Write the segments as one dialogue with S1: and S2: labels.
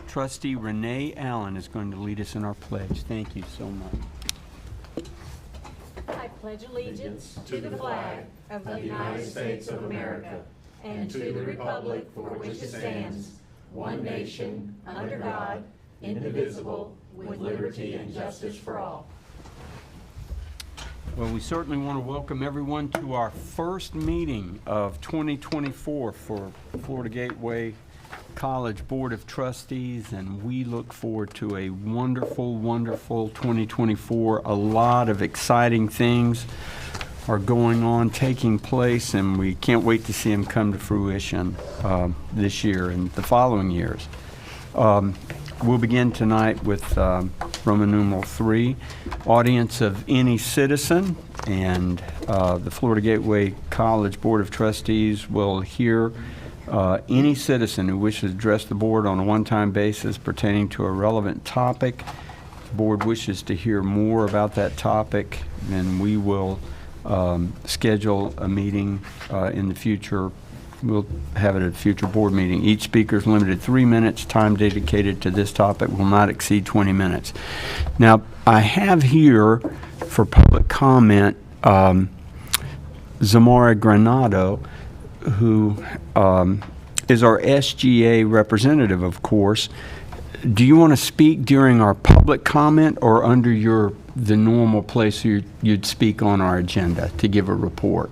S1: Trustee Renee Allen is going to lead us in our pledge. Thank you so much.
S2: I pledge allegiance to the flag of the United States of America and to the republic for which it stands, one nation, under God, indivisible, with liberty and justice for all.
S1: Well, we certainly want to welcome everyone to our first meeting of 2024 for Florida Gateway College Board of Trustees, and we look forward to a wonderful, wonderful 2024. A lot of exciting things are going on, taking place, and we can't wait to see them come to fruition this year and the following years. We'll begin tonight with Roman numeral 3, audience of any citizen, and the Florida Gateway College Board of Trustees will hear any citizen who wishes to address the board on a one-time basis pertaining to a relevant topic. If the board wishes to hear more about that topic, then we will schedule a meeting in the future. We'll have it at a future board meeting. Each speaker is limited to 3 minutes. Time dedicated to this topic will not exceed 20 minutes. Now, I have here for public comment Zamora Granado, who is our SGA representative, of course. Do you want to speak during our public comment or under the normal place you'd speak on our agenda to give a report?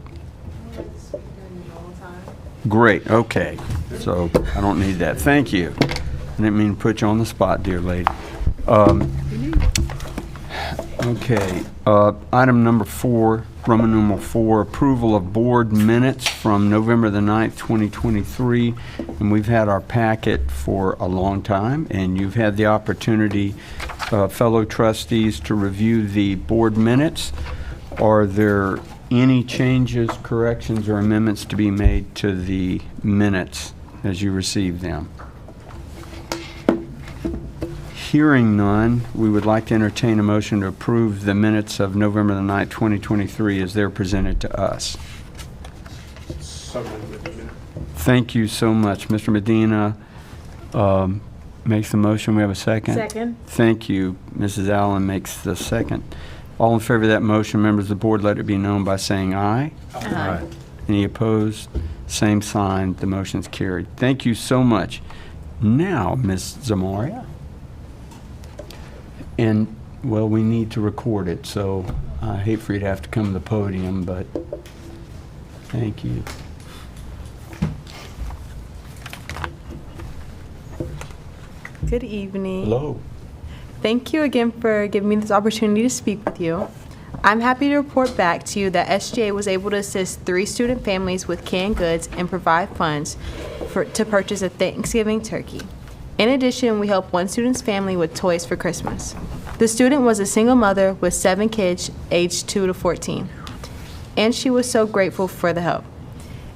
S1: Great, okay. So I don't need that. Thank you. I didn't mean to put you on the spot, dear lady. Okay, item number 4, Roman numeral 4, approval of board minutes from November the 9th, 2023. And we've had our packet for a long time, and you've had the opportunity, fellow trustees, to review the board minutes. Are there any changes, corrections, or amendments to be made to the minutes as you receive them? Hearing none, we would like to entertain a motion to approve the minutes of November the 9th, 2023 as they're presented to us. Thank you so much. Mr. Medina makes the motion. We have a second?
S2: Second.
S1: Thank you. Mrs. Allen makes the second. All in favor of that motion, members of the board, let it be known by saying aye.
S2: Aye.
S1: Any opposed? Same sign. The motion's carried. Thank you so much. Now, Ms. Zamora. And, well, we need to record it, so I hate for you to have to come to the podium, but thank you.
S3: Good evening.
S1: Hello.
S3: Thank you again for giving me this opportunity to speak with you. I'm happy to report back to you that SGA was able to assist 3 student families with canned goods and provide funds to purchase a Thanksgiving turkey. In addition, we helped one student's family with toys for Christmas. The student was a single mother with 7 kids aged 2 to 14, and she was so grateful for the help.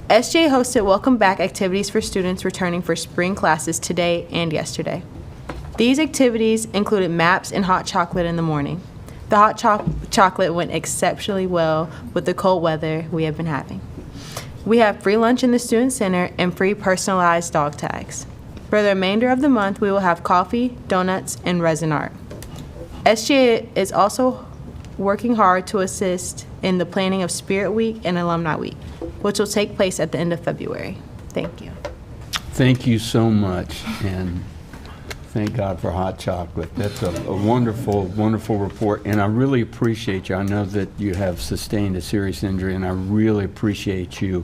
S3: SGA hosted welcome back activities for students returning for spring classes today and yesterday. These activities included maps and hot chocolate in the morning. The hot chocolate went exceptionally well with the cold weather we have been having. We have free lunch in the Student Center and free personalized dog tags. For the remainder of the month, we will have coffee, donuts, and resin art. SGA is also working hard to assist in the planning of Spirit Week and Alumni Week, which will take place at the end of February. Thank you.
S1: Thank you so much, and thank God for hot chocolate. That's a wonderful, wonderful report, and I really appreciate you. I know that you have sustained a serious injury, and I really appreciate you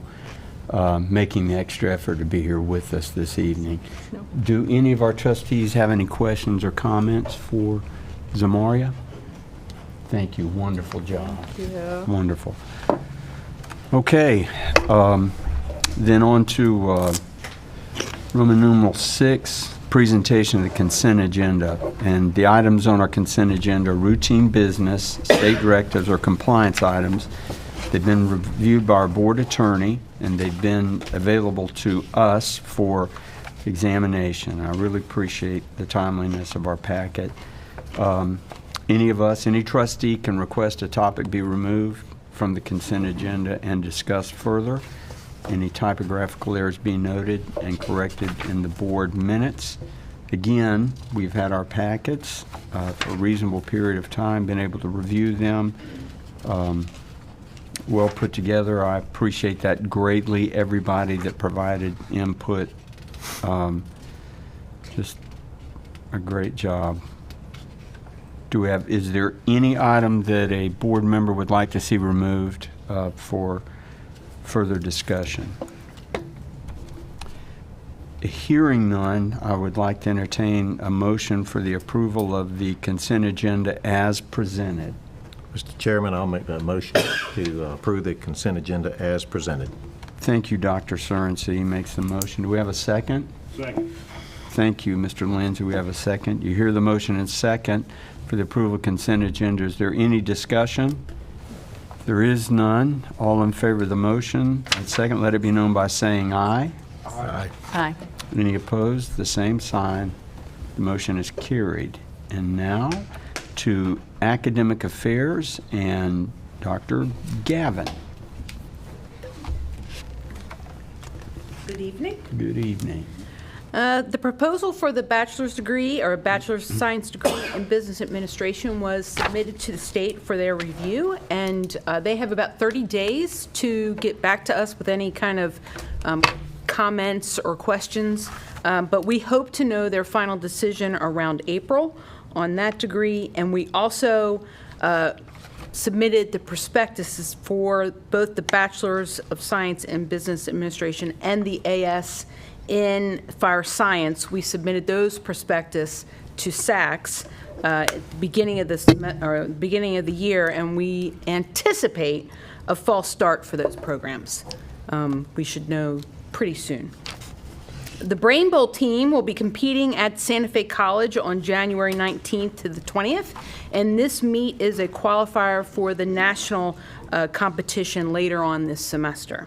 S1: making the extra effort to be here with us this evening.
S3: No.
S1: Do any of our trustees have any questions or comments for Zamaria? Thank you. Wonderful job.
S3: Thank you.
S1: Wonderful. Okay. Then on to Roman numeral 6, presentation of the consent agenda. And the items on our consent agenda are routine business, state directives, or compliance items. They've been reviewed by our board attorney, and they've been available to us for examination. I really appreciate the timeliness of our packet. Any trustee can request a topic be removed from the consent agenda and discussed further. Any typographical errors be noted and corrected in the board minutes. Again, we've had our packets for a reasonable period of time, been able to review them. Well put together. I appreciate that greatly. Everybody that provided input, just a great job. Is there any item that a board member would like to see removed for further discussion? Hearing none, I would like to entertain a motion for the approval of the consent agenda as presented.
S4: Mr. Chairman, I'll make that motion to approve the consent agenda as presented.
S1: Thank you, Dr. Sorensen. He makes the motion. Do we have a second?
S5: Second.
S1: Thank you, Mr. Lindsay. We have a second. You hear the motion and second for the approval of consent agenda. Is there any discussion? There is none. All in favor of the motion and second, let it be known by saying aye.
S4: Aye.
S3: Aye.
S1: Any opposed? The same sign. The motion is carried. And now to academic affairs and Dr. Gavin.
S6: Good evening.
S1: Good evening.
S6: The proposal for the bachelor's degree or bachelor's science degree in business administration was submitted to the state for their review, and they have about 30 days to get back to us with any kind of comments or questions. But we hope to know their final decision around April on that degree, and we also submitted the prospectuses for both the Bachelor's of Science in Business Administration and the AS in Fire Science. We submitted those prospectus to SACS at the beginning of the year, and we anticipate a fall start for those programs. We should know pretty soon. The Brain Bowl team will be competing at Santa Fe College on January 19th to the 20th, and this meet is a qualifier for the national competition later on this semester.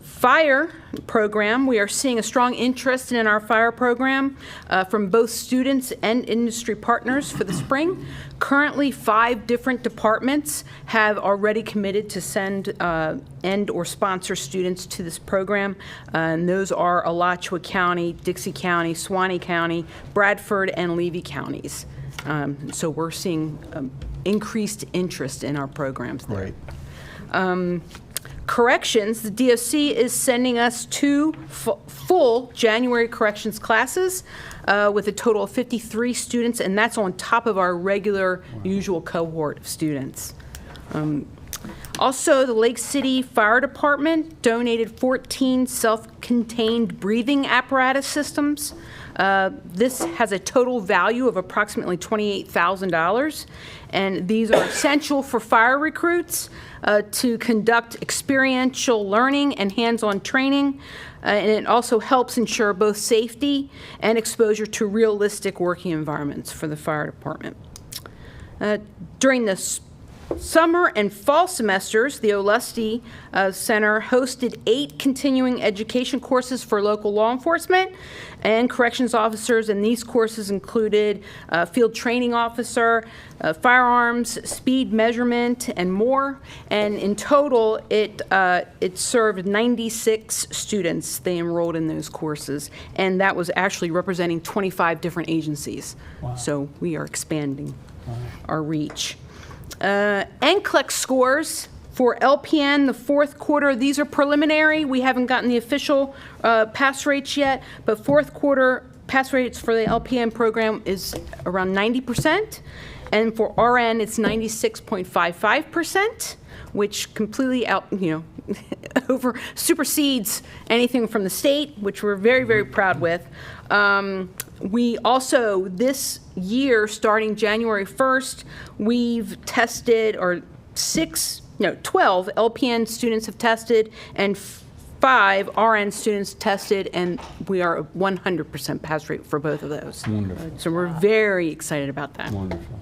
S6: Fire program, we are seeing a strong interest in our fire program from both students and industry partners for the spring. Currently, 5 different departments have already committed to send and or sponsor students to this program, and those are Alachua County, Dixie County, Suwannee County, Bradford, and Levy counties. So we're seeing increased interest in our programs there.
S1: Great.
S6: Corrections, the DOC is sending us 2 full January corrections classes with a total of 53 students, and that's on top of our regular usual cohort of students. Also, the Lake City Fire Department donated 14 self-contained breathing apparatus systems. This has a total value of approximately $28,000, and these are essential for fire recruits to conduct experiential learning and hands-on training, and it also helps ensure both safety and exposure to realistic working environments for the fire department. During the summer and fall semesters, the Olustee Center hosted 8 continuing education courses for local law enforcement and corrections officers, and these courses included field training officer, firearms, speed measurement, and more. And in total, it served 96 students. They enrolled in those courses, and that was actually representing 25 different agencies.
S1: Wow.
S6: So we are expanding our reach. NCLEX scores for LPN, the 4th quarter, these are preliminary. We haven't gotten the official pass rates yet, but 4th quarter pass rates for the LPN program is around 90%. And for RN, it's 96.55%, which completely supersedes anything from the state, which we're very, very proud with. We also, this year, starting January 1st, we've tested, 12 LPN students have tested, and 5 RN students tested, and we are a 100% pass rate for both of those.
S1: Wonderful.
S6: So we're very excited about that.
S1: Wonderful.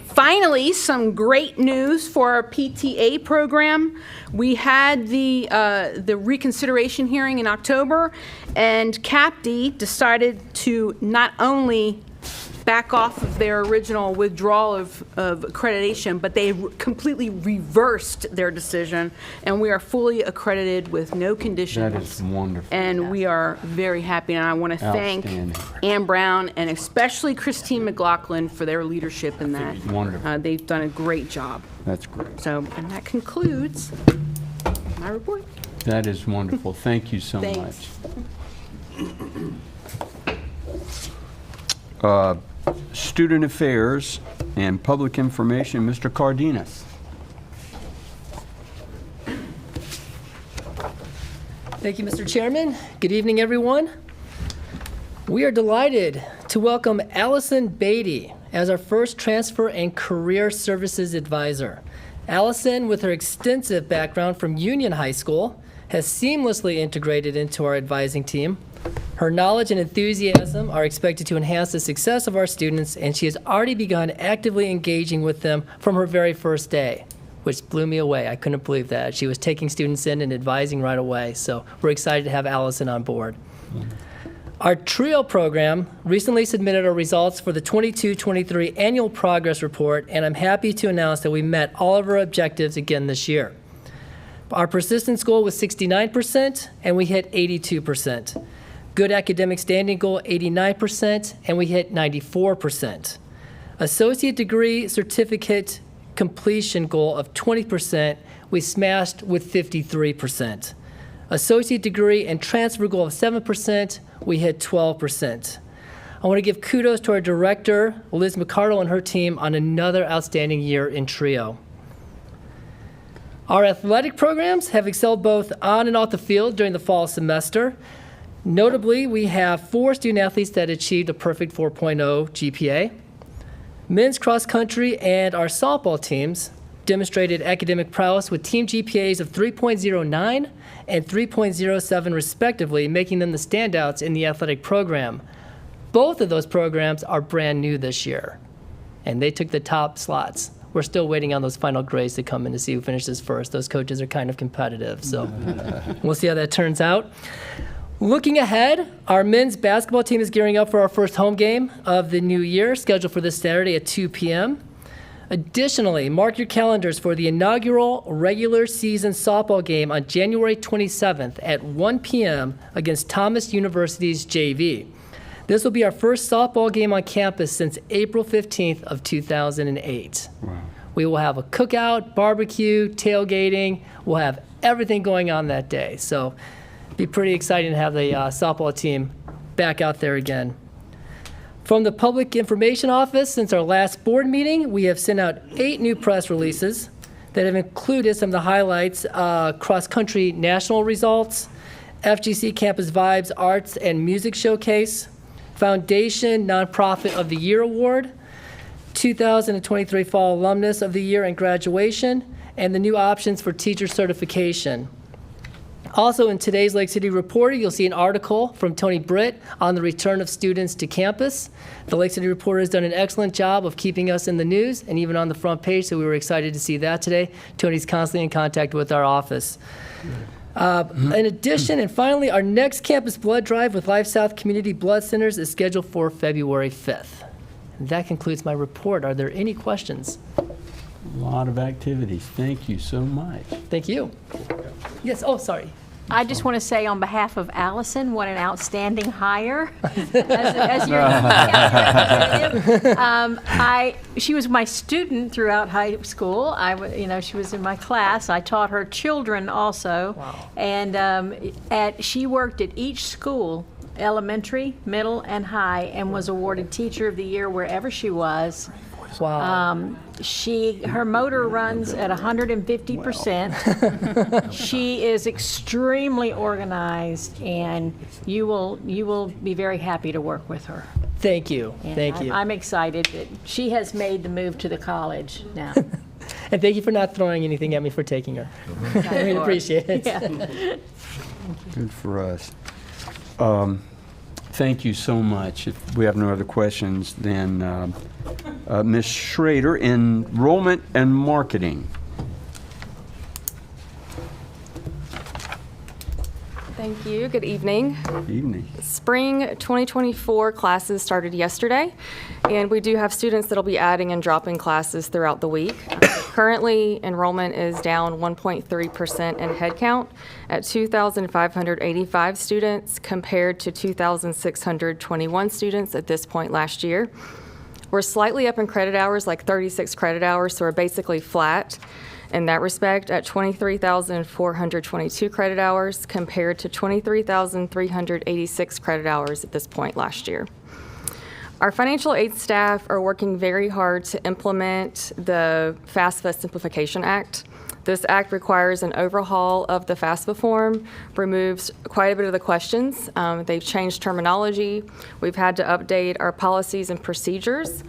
S6: Finally, some great news for our PTA program. We had the reconsideration hearing in October, and CAPD decided to not only back off of their original withdrawal of accreditation, but they completely reversed their decision, and we are fully accredited with no conditions.
S1: That is wonderful.
S6: And we are very happy, and I want to thank
S1: Outstanding.
S6: Ann Brown and especially Christine McLaughlin for their leadership in that.
S1: Wonderful.
S6: They've done a great job.
S1: That's great.
S6: So, and that concludes my report.
S1: That is wonderful. Thank you so
S6: Thanks.
S1: much. Student Affairs and Public Information, Mr. Cardenas.
S5: Thank you, Mr. Chairman. Good evening, everyone. We are delighted to welcome Allison Beatty as our first Transfer and Career Services Advisor. Allison, with her extensive background from Union High School, has seamlessly integrated into our advising team. Her knowledge and enthusiasm are expected to enhance the success of our students, and she has already begun actively engaging with them from her very first day, which blew me away. I couldn't believe that. She was taking students in and advising right away, so we're excited to have Allison on board. Our TRIO program recently submitted our results for the 22-23 Annual Progress Report, and I'm happy to announce that we met all of our objectives again this year. Our persistence goal was 69%, and we hit 82%. Good academic standing goal, 89%, and we hit 94%. Associate degree certificate completion goal of 20%, we smashed with 53%. Associate degree and transfer goal of 7%, we hit 12%. I want to give kudos to our director, Liz McCardle, and her team on another outstanding year in TRIO. Our athletic programs have excelled both on and off the field during the fall semester. Notably, we have 4 student athletes that achieved a perfect 4.0 GPA. Men's cross country and our softball teams demonstrated academic prowess with team GPAs of 3.09 and 3.07 respectively, making them the standouts in the athletic program. Both of those programs are brand new this year, and they took the top slots. We're still waiting on those final grades to come in to see who finishes first. Those coaches are kind of competitive, so we'll see how that turns out. Looking ahead, our men's basketball team is gearing up for our first home game of the new year, scheduled for this Saturday at 2 p.m. Additionally, mark your calendars for the inaugural regular season softball game on January 27th at 1 p.m. against Thomas University's JV. This will be our first softball game on campus since April 15th of 2008.
S1: Wow.
S5: We will have a cookout, barbecue, tailgating. We'll have everything going on that day. So be pretty exciting to have the softball team back out there again. From the Public Information Office, since our last board meeting, we have sent out 8 new press releases that have included some of the highlights: cross-country national results, FGC Campus Vibes Arts and Music Showcase, Foundation Nonprofit of the Year Award, 2023 Fall Alumnus of the Year and Graduation, and the new options for teacher certification. Also, in today's Lake City Reporter, you'll see an article from Tony Britt on the return of students to campus. The Lake City Reporter has done an excellent job of keeping us in the news and even on the front page, so we were excited to see that today. Tony's constantly in contact with our office. In addition, and finally, our next campus blood drive with Life South Community Blood Centers is scheduled for February 5th. And that concludes my report. Are there any questions?
S1: A lot of activities. Thank you so much.
S5: Thank you. Yes, oh, sorry.
S2: I just want to say on behalf of Allison, what an outstanding hire as your representative. She was my student throughout high school. She was in my class. I taught her children also.
S5: Wow.
S2: And she worked at each school, elementary, middle, and high, and was awarded Teacher of the Year wherever she was.
S5: Wow.
S2: Her motor runs at 150%. She is extremely organized, and you will be very happy to work with her.
S5: Thank you.
S2: And
S5: Thank you.
S2: I'm excited that she has made the move to the college now.
S5: And thank you for not throwing anything at me for taking her. I really appreciate it.
S2: Yeah.
S1: Good for us. Thank you so much. If we have no other questions, then Ms. Schrader, Enrollment and Marketing.
S3: Thank
S7: Thank you. Good evening.
S1: Evening.
S7: Spring 2024 classes started yesterday, and we do have students that'll be adding and dropping classes throughout the week. Currently, enrollment is down 1.3% in headcount at 2,585 students compared to 2,621 students at this point last year. We're slightly up in credit hours, like 36 credit hours, so we're basically flat in that respect at 23,422 credit hours compared to 23,386 credit hours at this point last year. Our financial aid staff are working very hard to implement the FAFSA Simplification Act. This act requires an overhaul of the FAFSA form, removes quite a bit of the questions. They've changed terminology. We've had to update our policies and procedures.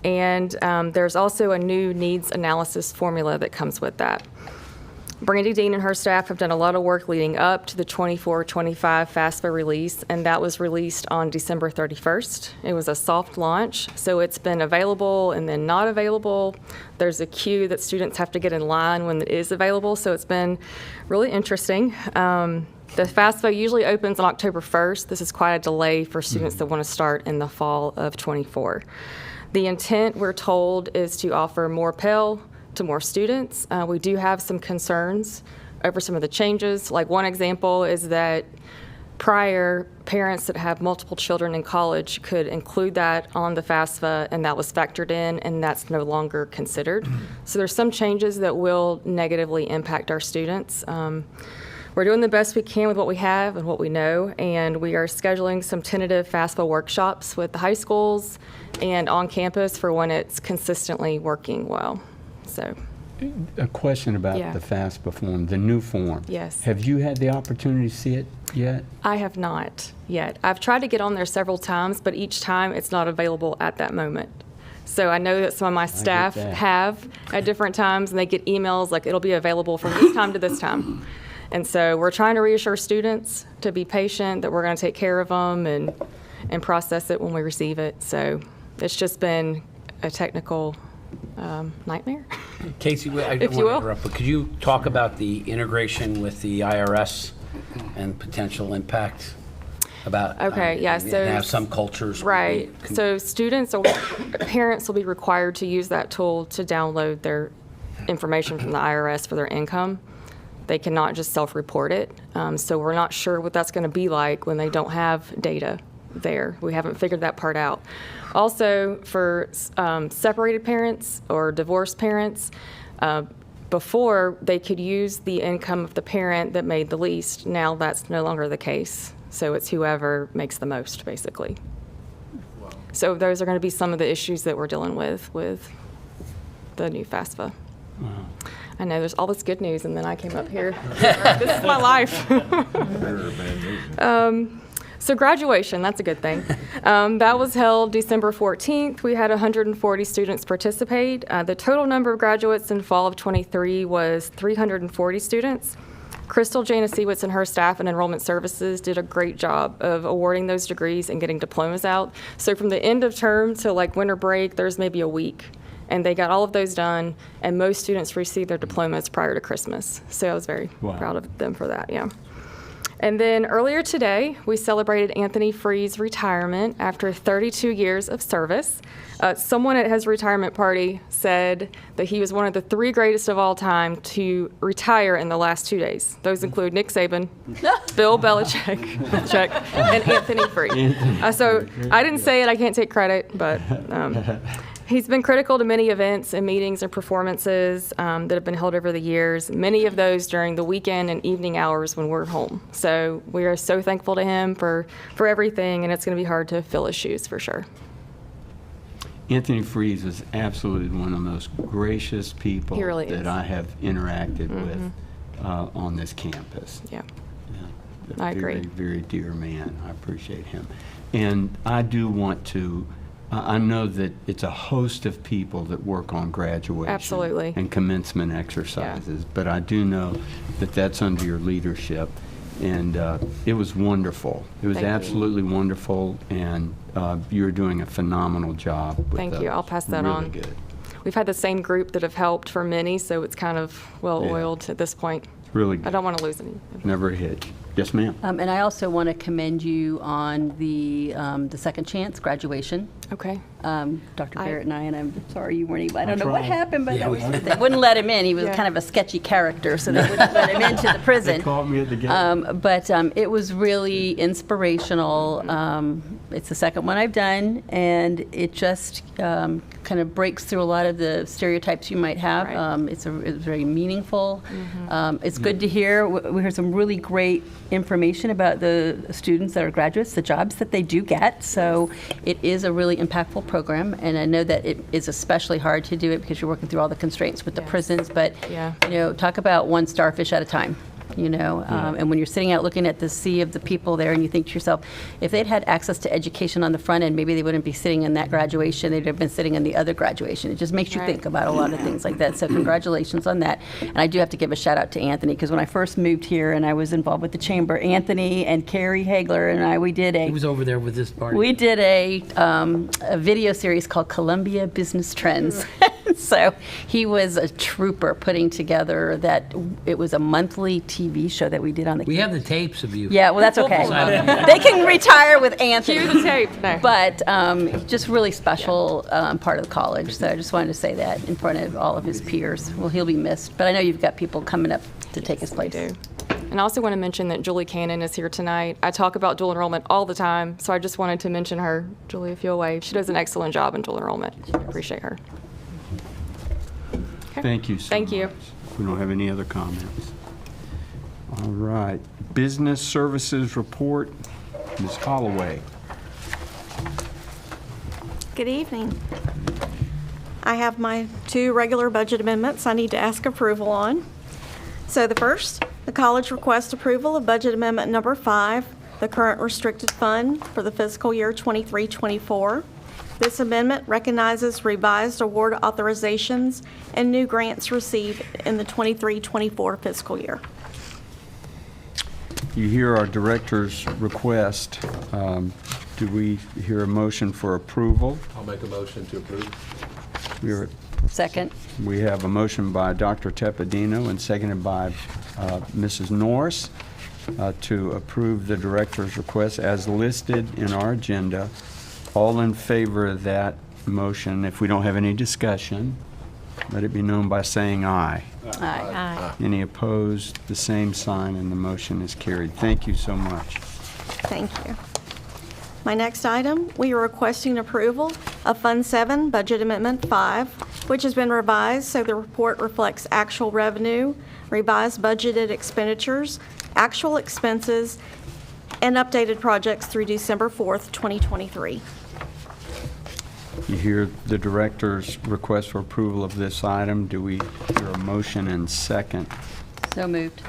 S7: And there's also a new needs analysis formula that comes with that. Brandy Dean and her staff have done a lot of work leading up to the 24-25 FAFSA release, and that was released on December 31st. It was a soft launch, so it's been available and then not available. There's a queue that students have to get in line when it is available, so it's been really interesting. The FAFSA usually opens on October 1st. This is quite a delay for students that want to start in the fall of 24. The intent, we're told, is to offer more Pell to more students. We do have some concerns over some of the changes. Like one example is that prior, parents that have multiple children in college could include that on the FAFSA, and that was factored in, and that's no longer considered. So there's some changes that will negatively impact our students. We're doing the best we can with what we have and what we know, and we are scheduling some tentative FAFSA workshops with the high schools and on campus for when it's consistently working well. So,
S1: A question about
S7: Yeah.
S1: the FAFSA form, the new form.
S7: Yes.
S1: Have you had the opportunity to see it yet?
S7: I have not yet. I've tried to get on there several times, but each time it's not available at that moment. So I know that some of my staff
S1: that.
S7: have at different times, and they get emails like it'll be available from this time to this time. And so we're trying to reassure students to be patient, that we're going to take care of them and process it when we receive it. So it's just been a technical nightmare.
S8: Casey, I
S7: If
S8: don't
S7: you
S8: want to
S7: will.
S8: interrupt, but could you talk about the integration with the IRS and potential impact about?
S7: Okay, yeah, so-
S8: Have some cultures.
S7: Right. So students or parents will be required to use that tool to download their information from the IRS for their income. They cannot just self-report it. So we're not sure what that's going to be like when they don't have data there. We haven't figured that part out. Also, for separated parents or divorced parents, before they could use the income of the parent that made the least. Now that's no longer the case. So it's whoever makes the most, basically. So those are going to be some of the issues that we're dealing with the new FAFSA. I know there's all this good news, and then I came up here. This is my life. So graduation, that's a good thing. That was held December 14th. We had 140 students participate. The total number of graduates in fall of 23 was 340 students. Crystal Janasiewicz and her staff and enrollment services did a great job of awarding those degrees and getting diplomas out. So from the end of term to like winter break, there's maybe a week. And they got all of those done, and most students received their diplomas prior to Christmas. So I was very proud of them for that, yeah. And then earlier today, we celebrated Anthony Free's retirement after 32 years of service. Someone at his retirement party said that he was one of the 3 greatest of all time to retire in the last 2 days. Those include Nick Saban, Bill Belichick, and Anthony Free. So I didn't say it, I can't take credit, but he's been critical to many events and meetings and performances that have been held over the years, many of those during the weekend and evening hours when we're home. So we are so thankful to him for everything, and it's going to be hard to fill his shoes for sure.
S1: Anthony Freeze is absolutely one of the most gracious people
S7: He really
S1: that
S7: is.
S1: I have interacted with on this campus.
S7: Yeah.
S1: A
S7: I agree.
S1: Very, very dear man. I appreciate him. And I do want to, I know that it's a host of people that work on graduation.
S7: Absolutely.
S1: And commencement exercises, but I do know that that's under your leadership. And it was wonderful. It was
S7: Thank you.
S1: absolutely wonderful, and you're doing a phenomenal job with
S7: Thank you.
S1: those.
S7: I'll pass that
S1: Really
S7: on.
S1: good.
S7: We've had the same group that have helped for many, so it's kind of well-oiled at this point.
S1: Really
S7: I
S1: good.
S7: don't want to lose any.
S1: Never a hitch. Yes, ma'am.
S9: And I also want to commend you on the second chance graduation.
S7: Okay.
S9: Dr. Barrett and I'm sorry you weren't able, I don't know what
S1: tried.
S9: happened, but
S8: Yeah,
S9: they wouldn't let him in. He was
S7: Yeah.
S9: kind of a sketchy character, so they wouldn't let him into the
S1: They
S9: prison.
S1: called me at the gate.
S9: But it was really inspirational. It's the second one I've done, and it just kind of breaks through a lot of the stereotypes you might have.
S7: Right.
S9: It's very meaningful. It's good to hear. We heard some really great information about the students that are graduates, the jobs that they do get. So it is a really impactful program, and I know that it is especially hard to do it because you're working through all the constraints with the
S7: Yes.
S9: prisons. But
S7: Yeah.
S9: talk about one starfish at a time. And when you're sitting out looking at the sea of the people there and you think to yourself, if they'd had access to education on the front end, maybe they wouldn't be sitting in that graduation, they'd have been sitting in the other graduation. It just makes you
S7: Right.
S9: think about a lot of things like that. So congratulations on that. And I do have to give a shout out to Anthony, because when I first moved here and I was involved with the chamber, Anthony and Carrie Hagler and we did
S8: He was over there with this party.
S9: a video series called Columbia Business Trends. So he was a trooper putting together that. It was a monthly TV show that we did on the.
S8: We have the tapes of you.
S9: Yeah, well, that's okay. They can retire with Anthony.
S7: Cue the tape. No.
S9: But just really special part of the college. So I just wanted to say that in front of all of his peers. Well, he'll be missed. But I know you've got people coming up to take his place.
S7: do. And I also want to mention that Julie Cannon is here tonight. I talk about dual enrollment all the time, so I just wanted to mention her. Julie, if you'll wave. She does an excellent job in dual enrollment. Appreciate her.
S1: Thank you so
S7: Thank you.
S1: much. We don't have any other comments. All right. Business Services Report, Ms. Holloway.
S2: Good evening. I have my 2 regular budget amendments I need to ask approval on. So the first, the college requests approval of budget amendment number 5, the current restricted fund for the fiscal year 23-24. This amendment recognizes revised award authorizations and new grants received in the 23-24 fiscal year.
S1: You hear our director's request. Do we hear a motion for approval?
S10: I'll make a motion to approve.
S9: Second.
S1: We have a motion by Dr. Teppadino and seconded by Mrs. Norris to approve the director's request as listed in our agenda. All in favor of that motion, if we don't have any discussion, let it be known by saying aye.
S9: Aye.
S1: Any opposed, the same sign, and the motion is carried. Thank you so much.
S2: Thank you. My next item, we are requesting approval of Fund 7, Budget Amendment 5, which has been revised so the report reflects actual revenue, revised budgeted expenditures, actual expenses, and updated projects through December 4th, 2023.
S1: You hear the director's request for approval of this item. Do we hear a motion and second?
S9: So moved.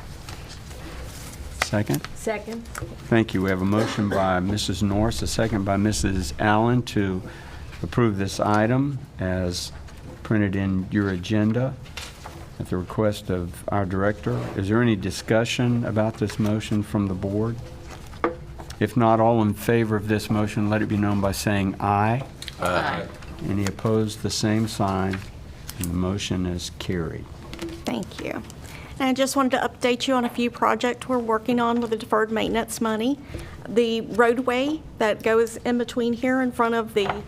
S1: Second?
S9: Second.
S1: Thank you. We have a motion by Mrs. Norris, a second by Mrs. Allen to approve this item as printed in your agenda at the request of our director. Is there any discussion about this motion from the board? If not, all in favor of this motion, let it be known by saying aye.
S10: Aye.
S1: Any opposed, the same sign, and the motion is carried.
S2: Thank you. And I just wanted to update you on a few projects we're working on with the deferred maintenance money. The roadway that goes in between here in front of the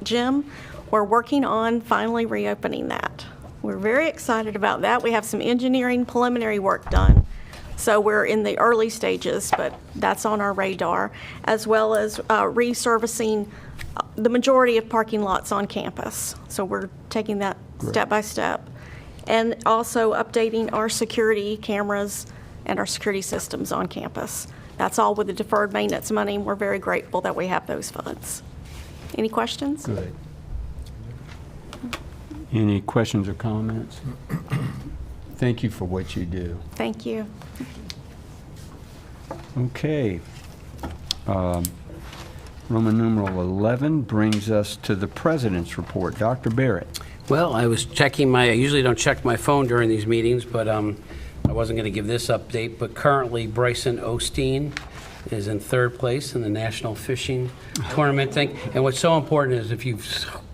S2: gym, we're working on finally reopening that. We're very excited about that. We have some engineering preliminary work done. So we're in the early stages, but that's on our radar, as well as resurfacing the majority of parking lots on campus. So we're taking that step by step. And also updating our security cameras and our security systems on campus. That's all with the deferred maintenance money, and we're very grateful that we have those funds. Any questions?
S1: Good. Any questions or comments? Thank you for what you do.
S2: Thank you.
S1: Okay. Roman numeral 11 brings us to the President's report. Dr. Barrett.
S8: Well, I was checking I usually don't check my phone during these meetings, but I wasn't going to give this update. But currently, Bryson Osteen is in 3rd place in the National Fishing Tournament thing. And what's so important is if you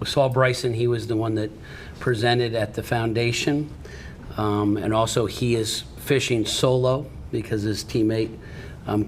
S8: saw Bryson, he was the one that presented at the foundation. And also, he is fishing solo because his teammate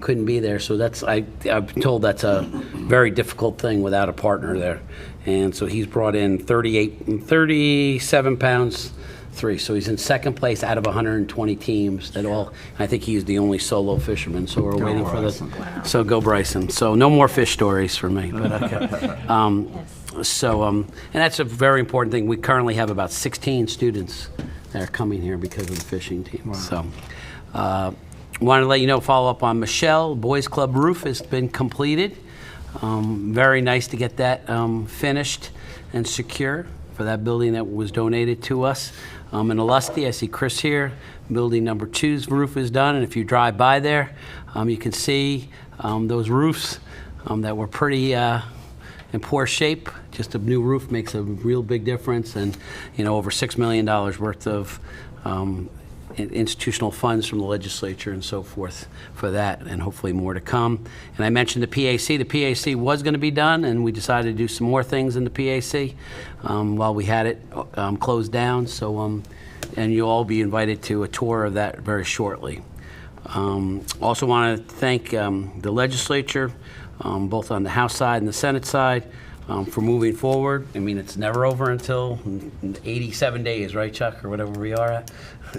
S8: couldn't be there. So I'm told that's a very difficult thing without a partner there. And so he's brought in 37 pounds, 3. So he's in second place out of 120 teams that all, I think he's the only solo fisherman. So we're waiting for this. So go Bryson. So no more fish stories for me. But okay. And that's a very important thing. We currently have about 16 students that are coming here because of the fishing team. Wow. So wanted to let you know, follow up on Michelle. Boys Club roof has been completed. Very nice to get that finished and secure for that building that was donated to us. In Alusty, I see Chris here. Building number 2's roof is done, and if you drive by there, you can see those roofs that were pretty in poor shape. Just a new roof makes a real big difference, and over $6 million worth of institutional funds from the legislature and so forth for that, and hopefully more to come. And I mentioned the PAC. The PAC was going to be done, and we decided to do some more things in the PAC while we had it closed down. So, and you'll all be invited to a tour of that very shortly. Also want to thank the legislature, both on the House side and the Senate side, for moving forward. I mean, it's never over until 87 days, right, Chuck, or whatever we are at?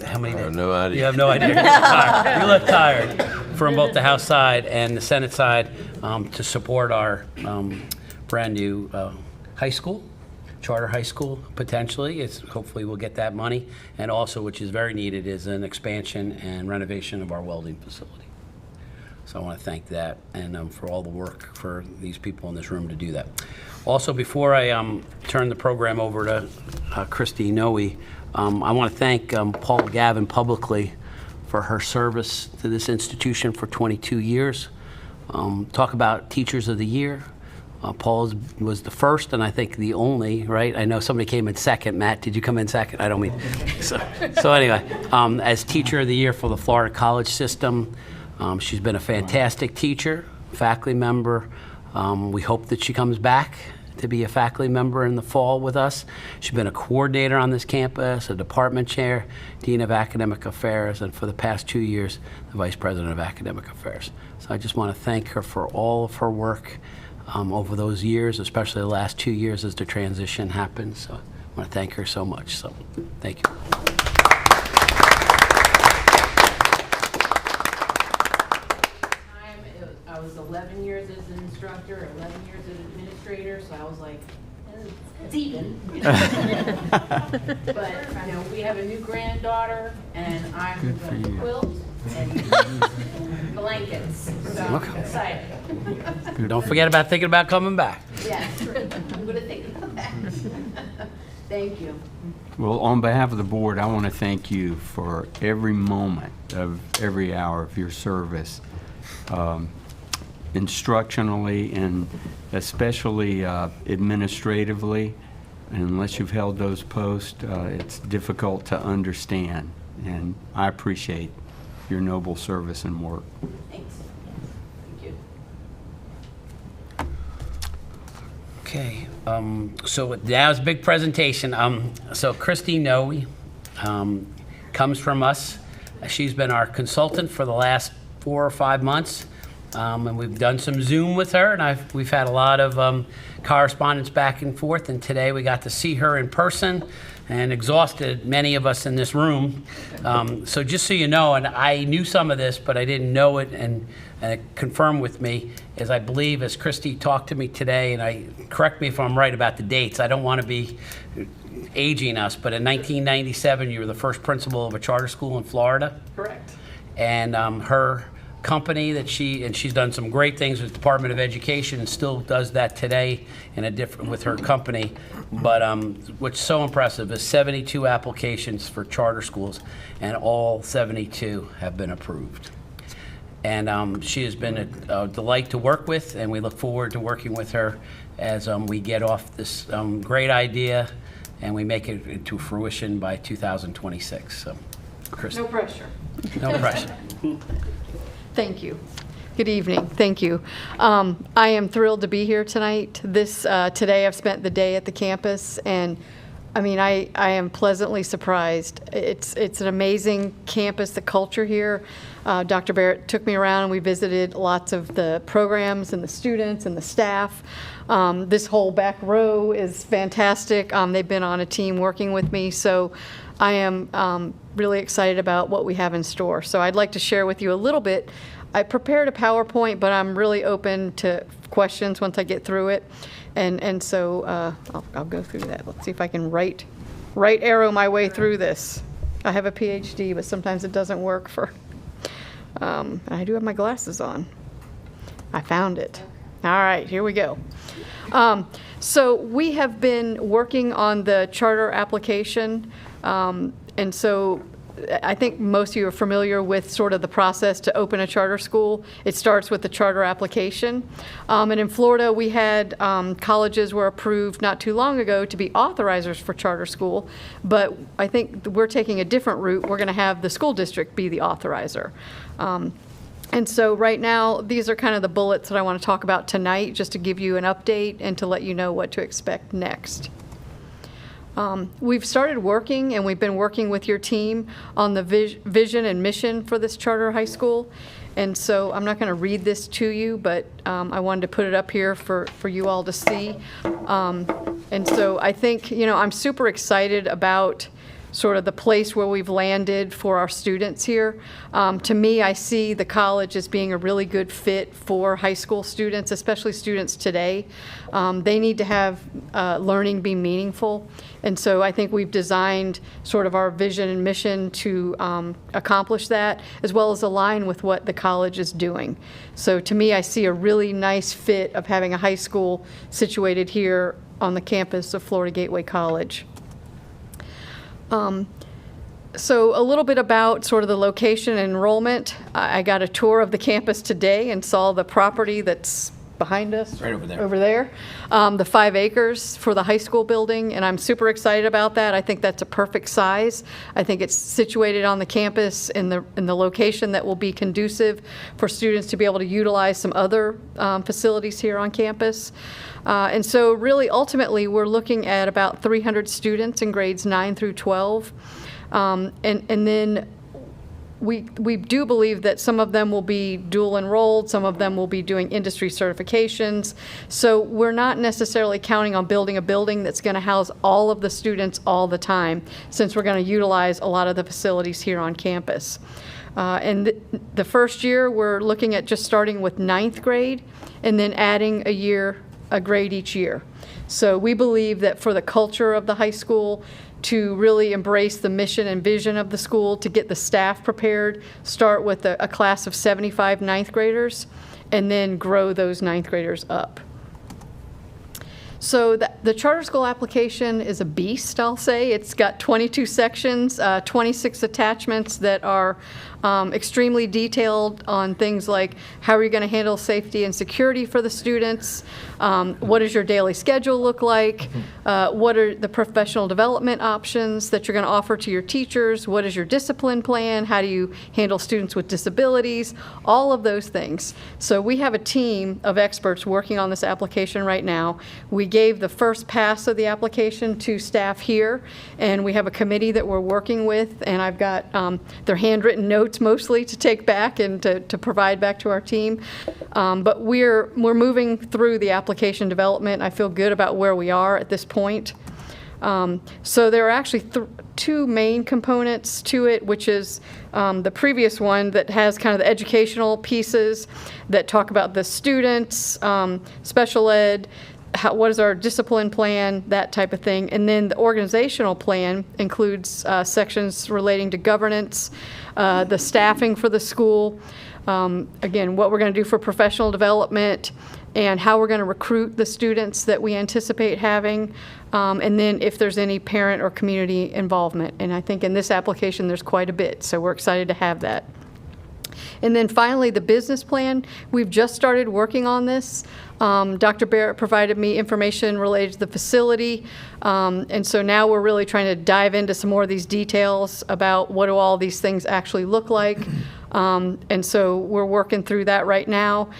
S8: How many days?
S10: I have no idea.
S8: You have no idea. You're tired. You look tired. From both the House side and the Senate side to support our brand new high school, charter high school, potentially. Hopefully we'll get that money. And also, which is very needed, is an expansion and renovation of our welding facility. So I want to thank that and for all the work for these people in this room to do that. Also, before I turn the program over to Christy Noe, I want to thank Paul Gavin publicly for her service to this institution for 22 years. Talk about Teachers of the Year. Paul was the first and I think the only, right? I know somebody came in second. Matt, did you come in second? I don't mean. So anyway, as Teacher of the Year for the Florida college system, she's been a fantastic teacher, faculty member. We hope that she comes back to be a faculty member in the fall with us. She's been a coordinator on this campus, a department chair, dean of academic affairs, and for the past 2 years, the vice president of academic affairs. So I just want to thank her for all of her work over those years, especially the last 2 years as the transition happened. So I want to thank her so much. So thank you.
S6: I was 11 years as an instructor, 11 years as an administrator, so I was like, it's even. But, we have a new granddaughter, and I'm going to quilt and blankets, so I'm excited.
S8: Don't forget about thinking about coming back.
S6: Yes, I'm going to think about that. Thank you.
S1: Well, on behalf of the board, I want to thank you for every moment of every hour of your service. Instructionally and especially administratively. Unless you've held those posts, it's difficult to understand. And I appreciate your noble service and work.
S6: Thanks. Thank you.
S8: Okay, so now it's a big presentation. So Christy Noe comes from us. She's been our consultant for the last 4 or 5 months. And we've done some Zoom with her, and we've had a lot of correspondence back and forth, and today we got to see her in person and exhausted many of us in this room. So just so you know, and I knew some of this, but I didn't know it, and it confirmed with me, as I believe, as Christy talked to me today, and correct me if I'm right about the dates, I don't want to be aging us, but in 1997, you were the first principal of a charter school in Florida.
S6: Correct.
S8: And her company that she's done some great things with the Department of Education and still does that today in a different with her company. But what's so impressive is 72 applications for charter schools, and all 72 have been approved. And she has been a delight to work with, and we look forward to working with her as we get off this great idea and we make it into fruition by 2026. So, Kristen.
S6: No pressure.
S8: No pressure.
S11: Thank you. Good evening. Thank you. I am thrilled to be here tonight. Today I've spent the day at the campus, and I mean, I am pleasantly surprised. It's an amazing campus, the culture here. Dr. Barrett took me around and we visited lots of the programs and the students and the staff. This whole back row is fantastic. They've been on a team working with me, so I am really excited about what we have in store. So I'd like to share with you a little bit. I prepared a PowerPoint, but I'm really open to questions once I get through it. And so I'll go through that. Let's see if I can right arrow my way through this. I have a PhD, but sometimes it doesn't work for, I do have my glasses on. I found it. All right, here we go. So we have been working on the charter application. And so I think most of you are familiar with sort of the process to open a charter school. It starts with the charter application. And in Florida, we had colleges were approved not too long ago to be authorizers for charter school. But I think we're taking a different route. We're going to have the school district be the authorizer. And so right now, these are kind of the bullets that I want to talk about tonight, just to give you an update and to let you know what to expect next. We've started working, and we've been working with your team on the vision and mission for this charter high school. And so I'm not going to read this to you, but I wanted to put it up here for you all to see. And so I think, I'm super excited about sort of the place where we've landed for our students here. To me, I see the college as being a really good fit for high school students, especially students today. They need to have learning be meaningful. And so I think we've designed sort of our vision and mission to accomplish that, as well as align with what the college is doing. So to me, I see a really nice fit of having a high school situated here on the campus of Florida Gateway College. So a little bit about sort of the location and enrollment. I got a tour of the campus today and saw the property that's behind us.
S8: Right over there.
S11: Over there. The 5 acres for the high school building, and I'm super excited about that. I think that's a perfect size. I think it's situated on the campus in the location that will be conducive for students to be able to utilize some other facilities here on campus. And so really, ultimately, we're looking at about 300 students in grades 9 through 12. And then we do believe that some of them will be dual enrolled, some of them will be doing industry certifications. So we're not necessarily counting on building a building that's going to house all of the students all the time, since we're going to utilize a lot of the facilities here on campus. And the first year, we're looking at just starting with 9th grade and then adding a grade each year. So we believe that for the culture of the high school, to really embrace the mission and vision of the school, to get the staff prepared, start with a class of 75 9th graders, and then grow those 9th graders up. So the charter school application is a beast, I'll say. It's got 22 sections, 26 attachments that are extremely detailed on things like how are you going to handle safety and security for the students, what does your daily schedule look like, what are the professional development options that you're going to offer to your teachers, what is your discipline plan, how do you handle students with disabilities, all of those things. So we have a team of experts working on this application right now. We gave the first pass of the application to staff here, and we have a committee that we're working with, and I've got their handwritten notes mostly to take back and to provide back to our team. But we're moving through the application development. I feel good about where we are at this point. So there are actually 2 main components to it, which is the previous one that has kind of the educational pieces that talk about the students, special ed, what is our discipline plan, that type of thing. And then the organizational plan includes sections relating to governance, the staffing for the school, again, what we're going to do for professional development, and how we're going to recruit the students that we anticipate having, and then if there's any parent or community involvement. And I think in this application there's quite a bit, so we're excited to have that. And then finally, the business plan. We've just started working on this. Dr. Barrett provided me information related to the facility. And so now we're really trying to dive into some more of these details about what do all these things actually look like. And so we're working through that right now.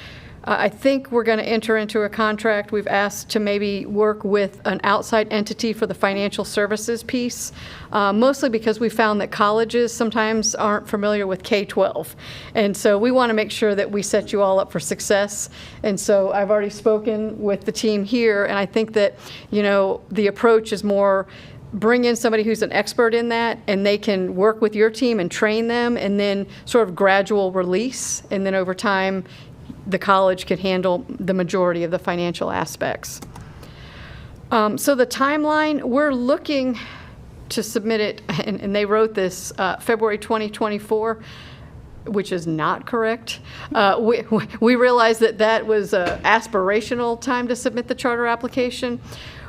S11: I think we're going to enter into a contract. We've asked to maybe work with an outside entity for the financial services piece, mostly because we found that colleges sometimes aren't familiar with K-12. And so we want to make sure that we set you all up for success. And so I've already spoken with the team here, and I think that, you know, the approach is more bring in somebody who's an expert in that, and they can work with your team and train them, and then sort of gradual release. And then over time, the college could handle the majority of the financial aspects. So the timeline, we're looking to submit it, and they wrote this February 2024, which is not correct. We realized that that was an aspirational time to submit the charter application.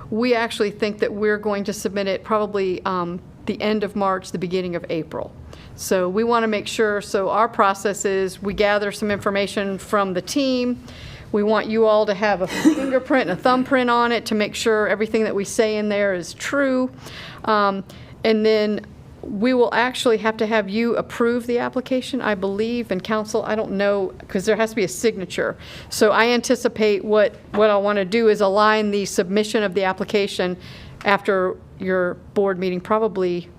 S11: We actually think that we're going to submit it probably the end of March, the beginning of April. So we want to make sure, so our process is we gather some information from the team. We want you all to have a fingerprint and a thumbprint on it to make sure everything that we say in there is true. And then we will actually have to have you approve the application, I believe, and council, I don't know, because there has to be a signature. So I anticipate what I want to do is align the submission of the application after your board meeting, probably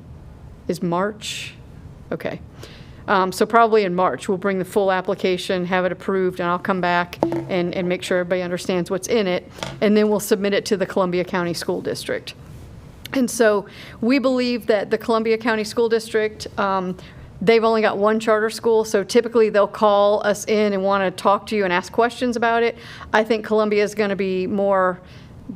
S11: is March. Okay. So probably in March, we'll bring the full application, have it approved, and I'll come back and make sure everybody understands what's in it. And then we'll submit it to the Columbia County School District. And so we believe that the Columbia County School District, they've only got one charter school, so typically they'll call us in and want to talk to you and ask questions about it. I think Columbia is going to be more,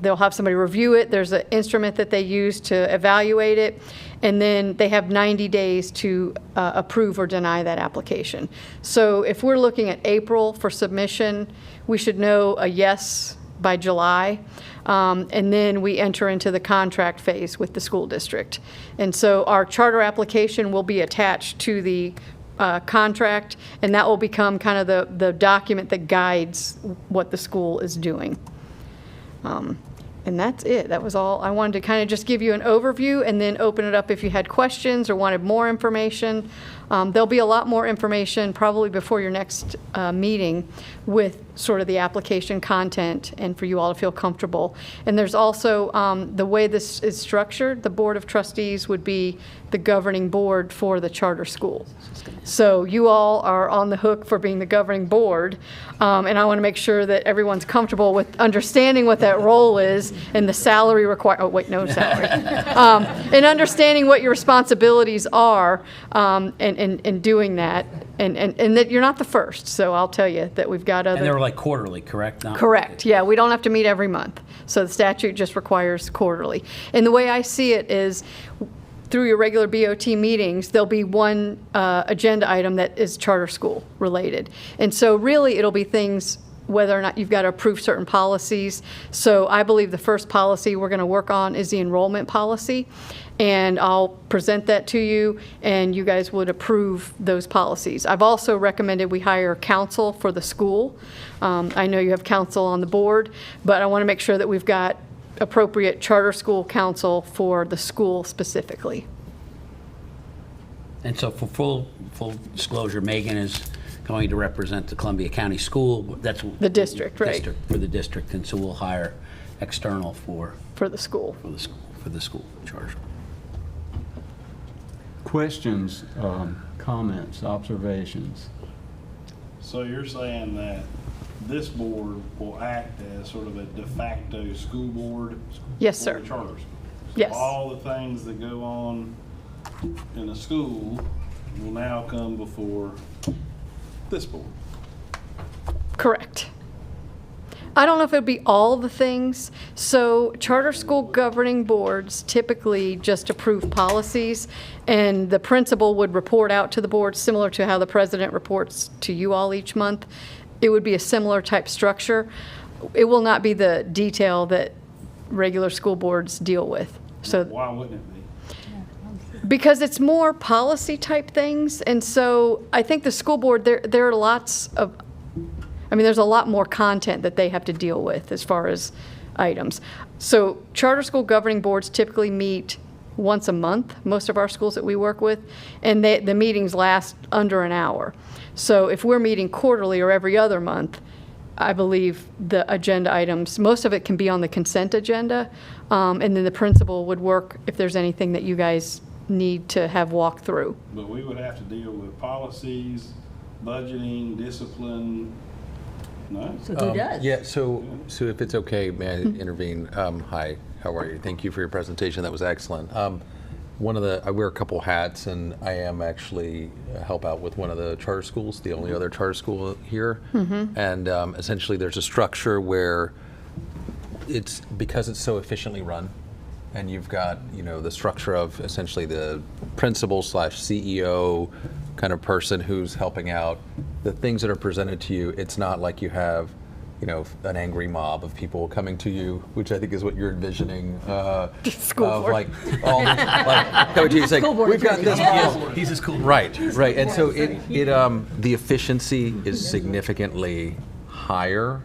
S11: they'll have somebody review it. There's an instrument that they use to evaluate it. And then they have 90 days to approve or deny that application. So if we're looking at April for submission, we should know a yes by July. And then we enter into the contract phase with the school district. And so our charter application will be attached to the contract, and that will become kind of the document that guides what the school is doing. And that's it. That was all. I wanted to kind of just give you an overview and then open it up if you had questions or wanted more information. There'll be a lot more information probably before your next meeting with sort of the application content and for you all to feel comfortable. And there's also the way this is structured, the Board of Trustees would be the governing board for the charter school. So you all are on the hook for being the governing board. And I want to make sure that everyone's comfortable with understanding what that role is and the salary required. Oh, wait, no salary. And understanding what your responsibilities are and doing that. And that you're not the first. So I'll tell you that we've got other.
S8: And they're like quarterly, correct?
S11: Correct. Yeah, we don't have to meet every month. So the statute just requires quarterly. And the way I see it is through your regular BOT meetings, there'll be one agenda item that is charter school related. And so really it'll be things whether or not you've got to approve certain policies. So I believe the first policy we're going to work on is the enrollment policy. And I'll present that to you, and you guys would approve those policies. I've also recommended we hire counsel for the school. I know you have counsel on the board, but I want to make sure that we've got appropriate charter school counsel for the school specifically.
S8: And so for full disclosure, Megan is going to represent the Columbia County School. That's
S11: the district, right?
S8: For the district, and so we'll hire external for
S11: the school.
S8: For the school charter school.
S1: Questions, comments, observations?
S12: So you're saying that this board will act as sort of a de facto school board?
S11: Yes,
S12: for
S11: sir.
S12: the charter school? So
S11: Yes.
S12: all the things that go on in a school will now come before this board?
S11: Correct. I don't know if it'd be all the things. So charter school governing boards typically just approve policies, and the principal would report out to the board similar to how the president reports to you all each month. It would be a similar type structure. It will not be the detail that regular school boards deal with. So
S12: Why wouldn't it be?
S11: because it's more policy type things, and so I think the school board, there are lots of, there's a lot more content that they have to deal with as far as items. So charter school governing boards typically meet once a month, most of our schools that we work with, and the meetings last under an hour. So if we're meeting quarterly or every other month, I believe, the agenda items. Most of it can be on the consent agenda, and then the principal would work if there's anything that you guys need to have walked through.
S12: But we would have to deal with policies, budgeting, discipline. No?
S9: So who does?
S10: Yeah, so if it's okay, may I intervene? Hi, how are you? Thank you for your presentation. That was excellent. I wear a couple hats, and I am actually help out with one of the charter schools, the only other charter school here. And essentially, there's a structure where because it's so efficiently run, and you've got, the structure of essentially the principal / CEO kind of person who's helping out. The things that are presented to you, it's not like you have, an angry mob of people coming to you, which I think is what you're envisioning.
S11: School
S10: of
S11: board.
S10: like all the, coming to you saying, we've got this problem.
S8: He's a school.
S10: Right. And so the efficiency is significantly higher,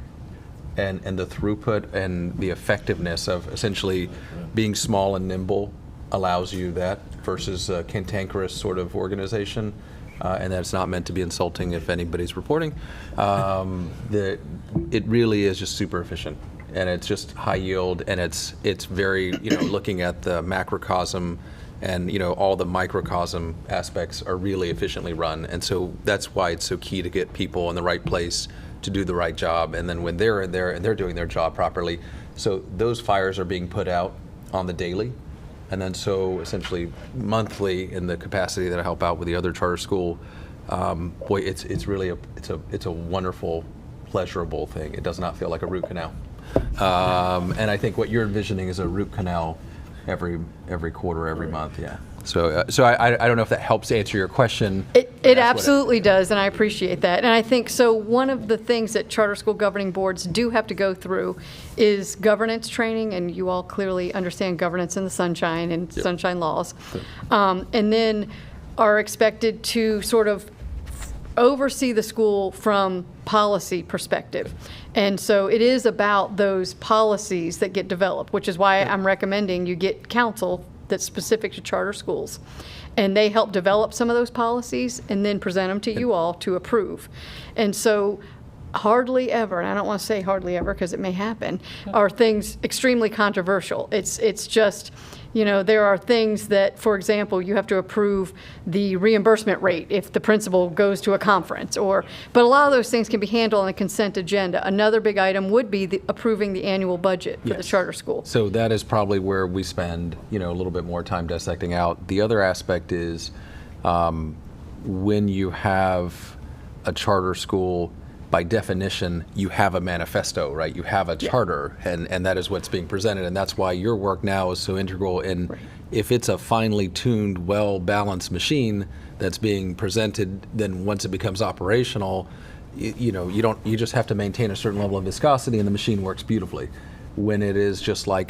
S10: and the throughput and the effectiveness of essentially being small and nimble allows you that versus a cantankerous sort of organization. And that's not meant to be insulting if anybody's reporting. It really is just super efficient, and it's just high yield, and it's very, looking at the macrocosm and, all the microcosm aspects are really efficiently run. And so that's why it's so key to get people in the right place to do the right job. And then when they're in there and they're doing their job properly, so those fires are being put out on the daily. And then so essentially monthly in the capacity that I help out with the other charter school, it's really a wonderful, pleasurable thing. It does not feel like a root canal. And I think what you're envisioning is a root canal every quarter, every month, yeah. So I don't know if that helps answer your question.
S11: It absolutely does, and I appreciate that. And I think, so one of the things that charter school governing boards do have to go through is governance training, and you all clearly understand governance in the sunshine and sunshine laws. And then are expected to sort of oversee the school from policy perspective. And so it is about those policies that get developed, which is why I'm recommending you get counsel that's specific to charter schools. And they help develop some of those policies and then present them to you all to approve. And so hardly ever, and I don't want to say hardly ever because it may happen, are things extremely controversial. It's just, there are things that, for example, you have to approve the reimbursement rate if the principal goes to a conference, but a lot of those things can be handled on a consent agenda. Another big item would be approving the annual budget for the charter school.
S10: So that is probably where we spend, a little bit more time dissecting out. The other aspect is when you have a charter school, by definition, you have a manifesto, right? You have a charter, and that is what's being presented, and that's why your work now is so integral. And if it's a finely tuned, well-balanced machine that's being presented, then once it becomes operational, you just have to maintain a certain level of viscosity, and the machine works beautifully. When it is just like,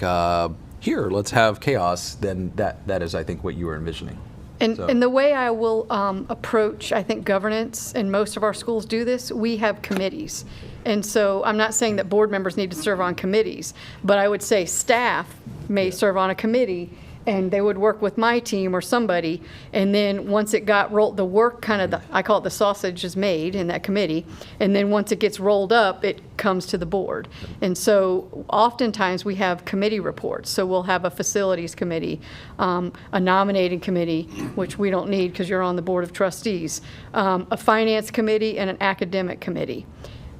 S10: here, let's have chaos, then that is, I think, what you were envisioning.
S11: And the way I will approach, I think, governance, and most of our schools do this, we have committees. And so I'm not saying that board members need to serve on committees, but I would say staff may serve on a committee, and they would work with my team or somebody, and then once it got rolled, the work I call it the sausage is made in that committee, and then once it gets rolled up, it comes to the board. And so oftentimes we have committee reports. So we'll have a facilities committee, a nominating committee, which we don't need because you're on the board of trustees, a finance committee, and an academic committee.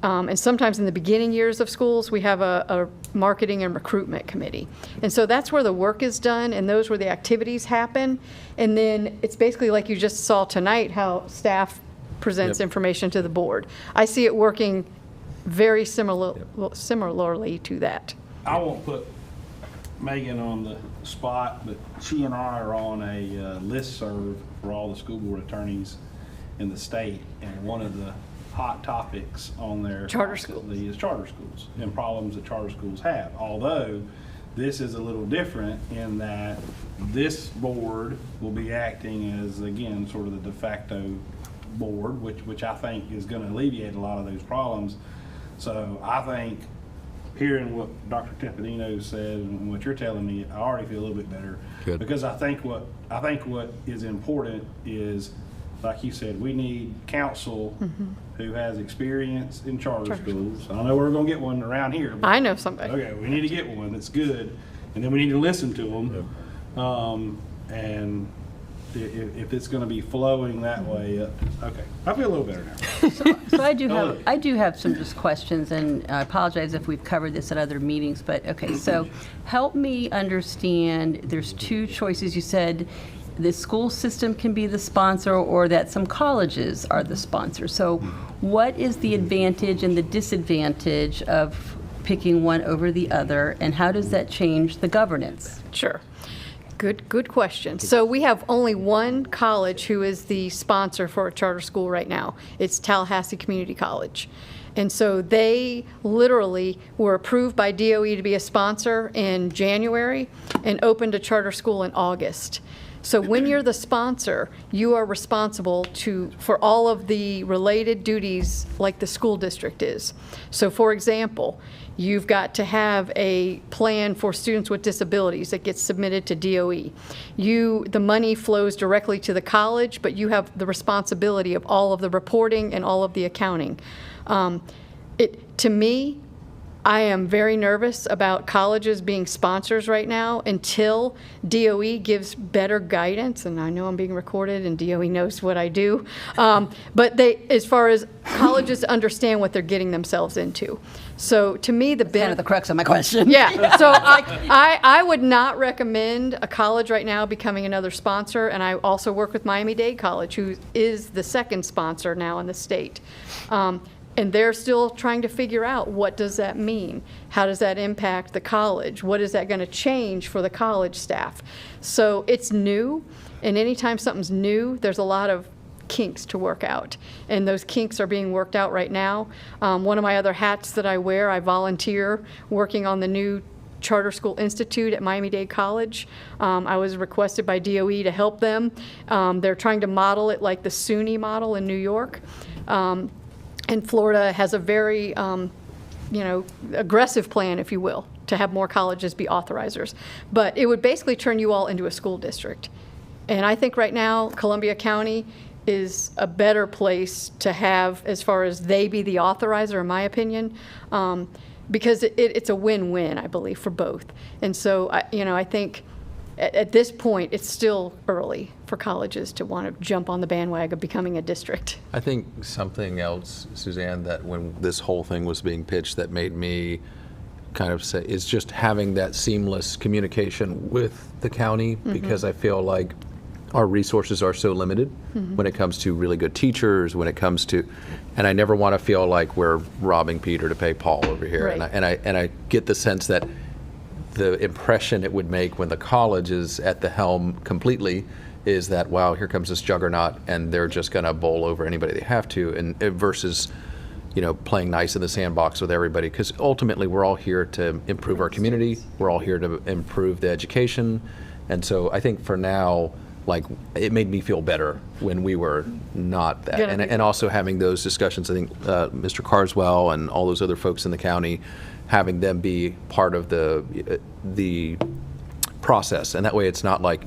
S11: And sometimes in the beginning years of schools, we have a marketing and recruitment committee. And so that's where the work is done, and those where the activities happen. And then it's basically like you just saw tonight, how staff presents information to the board. I see it working very similarly to that.
S12: I won't put Megan on the spot, but she and I are on a listserv for all the school board attorneys in the state, and one of the hot topics on there
S11: Charter schools.
S12: Is charter schools and problems that charter schools have. Although this is a little different in that this board will be acting as, again, sort of the de facto board, which I think is going to alleviate a lot of those problems. So I think hearing what Dr. Tempadino said and what you're telling me, I already feel a little bit better.
S10: Good.
S12: Because I think what is important is like you said, we need counsel who has experience in charter schools. I don't know where we're gonna get one around here. But
S11: I know somebody.
S12: okay, we need to get one that's good, and then we need to listen to them. And if it's gonna be flowing that way, okay, I feel a little better now.
S9: So I do have some just questions, and I apologize if we've covered this at other meetings, but okay, so help me understand, there's two choices. You said the school system can be the sponsor or that some colleges are the sponsor. So what is the advantage and the disadvantage of picking one over the other, and how does that change the governance?
S11: Sure. Good question. So we have only one college who is the sponsor for a charter school right now. It's Tallahassee Community College. And so they literally were approved by DOE to be a sponsor in January and opened a charter school in August. So when you're the sponsor, you are responsible for all of the related duties like the school district is. So for example, you've got to have a plan for students with disabilities that gets submitted to DOE. The money flows directly to the college, but you have the responsibility of all of the reporting and all of the accounting. To me, I am very nervous about colleges being sponsors right now until DOE gives better guidance, and I know I'm being recorded and DOE knows what I do, but as far as colleges understand what they're getting themselves into. So to me,
S9: That's kind of the crux of my question.
S11: Yeah, so I would not recommend a college right now becoming another sponsor, and I also work with Miami-Dade College, who is the second sponsor now in the state. And they're still trying to figure out, what does that mean? How does that impact the college? What is that going to change for the college staff? So it's new, and anytime something's new, there's a lot of kinks to work out. And those kinks are being worked out right now. One of my other hats that I wear, I volunteer working on the new Charter School Institute at Miami-Dade College. I was requested by DOE to help them. They're trying to model it like the SUNY model in New York. And Florida has a very, aggressive plan, if you will, to have more colleges be authorizers. But it would basically turn you all into a school district. And I think right now, Columbia County is a better place to have as far as they be the authorizer, in my opinion, because it's a win-win, I believe, for both. And so, I think at this point, it's still early for colleges to want to jump on the bandwagon of becoming a district.
S10: I think something else, Suzanne, that when this whole thing was being pitched that made me kind of say, is just having that seamless communication with the county, because I feel like our resources are so limited when it comes to really good teachers, when it comes to, and I never want to feel like we're robbing Peter to pay Paul over here.
S11: Right.
S10: And I get the sense that the impression it would make when the college is at the helm completely is that, wow, here comes this juggernaut, and they're just going to bowl over anybody they have to, and versus, playing nice in the sandbox with everybody, because ultimately we're all here to improve our community, we're all here to improve the education, and so I think for now, like, it made me feel better when we were not that, and also having those discussions. I think Mr. Carswell and all those other folks in the county, having them be part of the process, and that way it's not like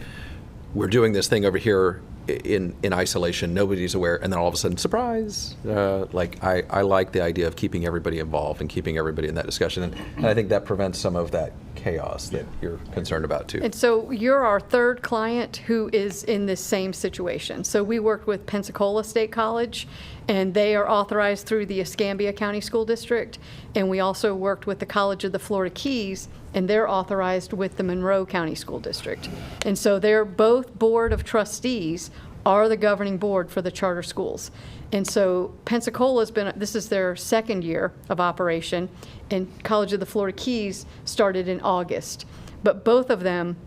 S10: we're doing this thing over here in isolation, nobody's aware, and then all of a sudden, surprise! I like the idea of keeping everybody involved and keeping everybody in that discussion, and I think that prevents some of that chaos that you're concerned about too.
S11: And so you're our third client who is in this same situation. So we worked with Pensacola State College, and they are authorized through the Escambia County School District, and we also worked with the College of the Florida Keys, and they're authorized with the Monroe County School District. And so they're both Board of Trustees are the governing board for the charter schools. And so Pensacola's this is their second year of operation, and College of the Florida Keys started in August. But both of them,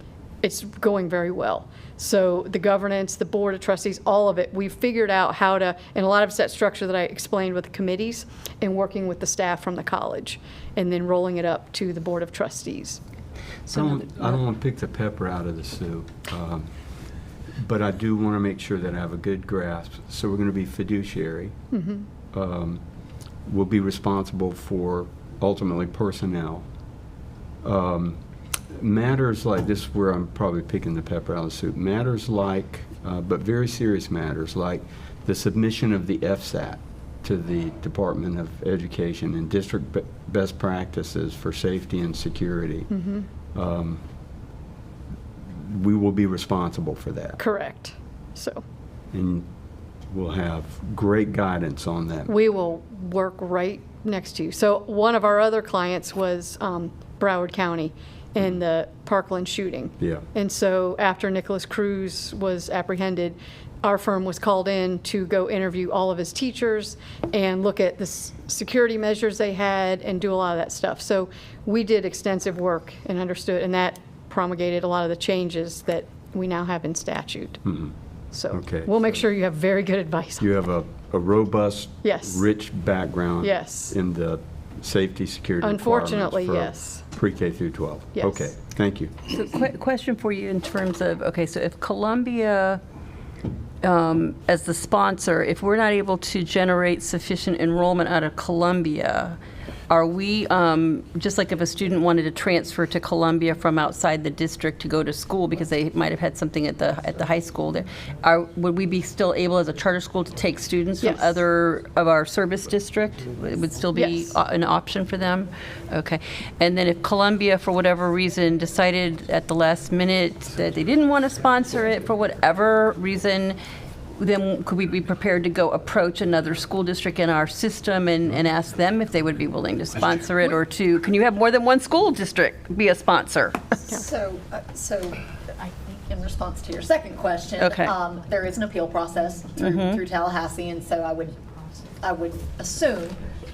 S11: it's going very well. So the governance, the Board of Trustees, all of it, we've figured out how to, and a lot of it's that structure that I explained with the committees and working with the staff from the college, and then rolling it up to the Board of Trustees.
S1: I don't want to pick the pepper out of the soup, but I do want to make sure that I have a good grasp. So we're going to be fiduciary. We'll be responsible for ultimately personnel. Matters like this, where I'm probably picking the pepper out of the soup, matters like but very serious matters like the submission of the FSAT to the Department of Education and district best practices for safety and security. We will be responsible for that.
S11: Correct. So
S1: And we'll have great guidance on that.
S11: we will work right next to you. So one of our other clients was Broward County in the Parkland shooting.
S1: Yeah.
S11: And so after Nicholas Cruz was apprehended, our firm was called in to go interview all of his teachers and look at the security measures they had and do a lot of that stuff. So we did extensive work and understood, and that promulgated a lot of the changes that we now have in statute. So
S1: Okay.
S11: we'll make sure you have very good advice.
S1: You have a robust,
S11: Yes.
S1: rich background
S11: Yes.
S1: in the safety, security
S11: Unfortunately,
S1: requirements
S11: yes.
S1: for pre-K through 12.
S11: Yes.
S1: Okay, thank you.
S9: So question for you in terms of, okay, so if Columbia, as the sponsor, if we're not able to generate sufficient enrollment out of Columbia, are we, just like if a student wanted to transfer to Columbia from outside the district to go to school because they might have had something at the high school there, would we be still able as a charter school to take students from
S11: Yes.
S9: other of our service district? It would still be
S11: Yes.
S9: an option for them? Okay. And then if Columbia, for whatever reason, decided at the last minute that they didn't want to sponsor it for whatever reason, then could we be prepared to go approach another school district in our system and ask them if they would be willing to sponsor it, or can you have more than one school district be a sponsor?
S2: So I think in response to your second question,
S9: Okay.
S2: there is an appeal process through Tallahassee, and so I would assume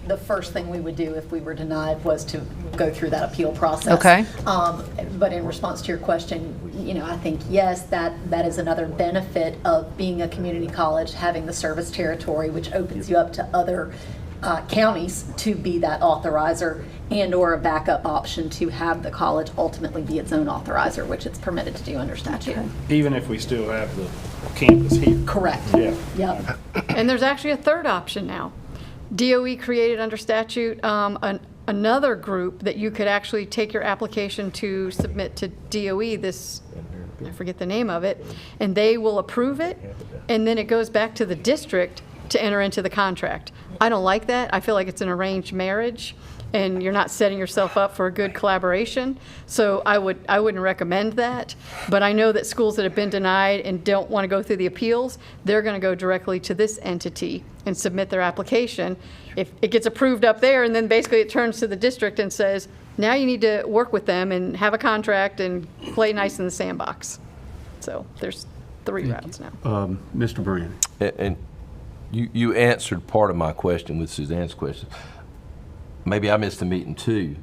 S2: the first thing we would do if we were denied was to go through that appeal process.
S9: Okay.
S2: But in response to your question, I think, yes, that is another benefit of being a community college, having the service territory, which opens you up to other counties to be that authorizer, and/or a backup option to have the college ultimately be its own authorizer, which it's permitted to do under statute.
S12: Even if we still have the campus here.
S2: Correct.
S12: Yeah.
S2: Yep.
S11: And there's actually a third option now. DOE created under statute another group that you could actually take your application to submit to DOE, I forget the name of it, and they will approve it, and then it goes back to the district to enter into the contract. I don't like that. I feel like it's an arranged marriage, and you're not setting yourself up for a good collaboration. So I wouldn't recommend that. But I know that schools that have been denied and don't want to go through the appeals, they're going to go directly to this entity and submit their application. If it gets approved up there, and then basically it turns to the district and says, now you need to work with them and have a contract and play nice in the sandbox. So there's 3 routes now.
S1: Mr. Brand.
S13: And you answered part of my question with Suzanne's question. Maybe I missed the meeting too,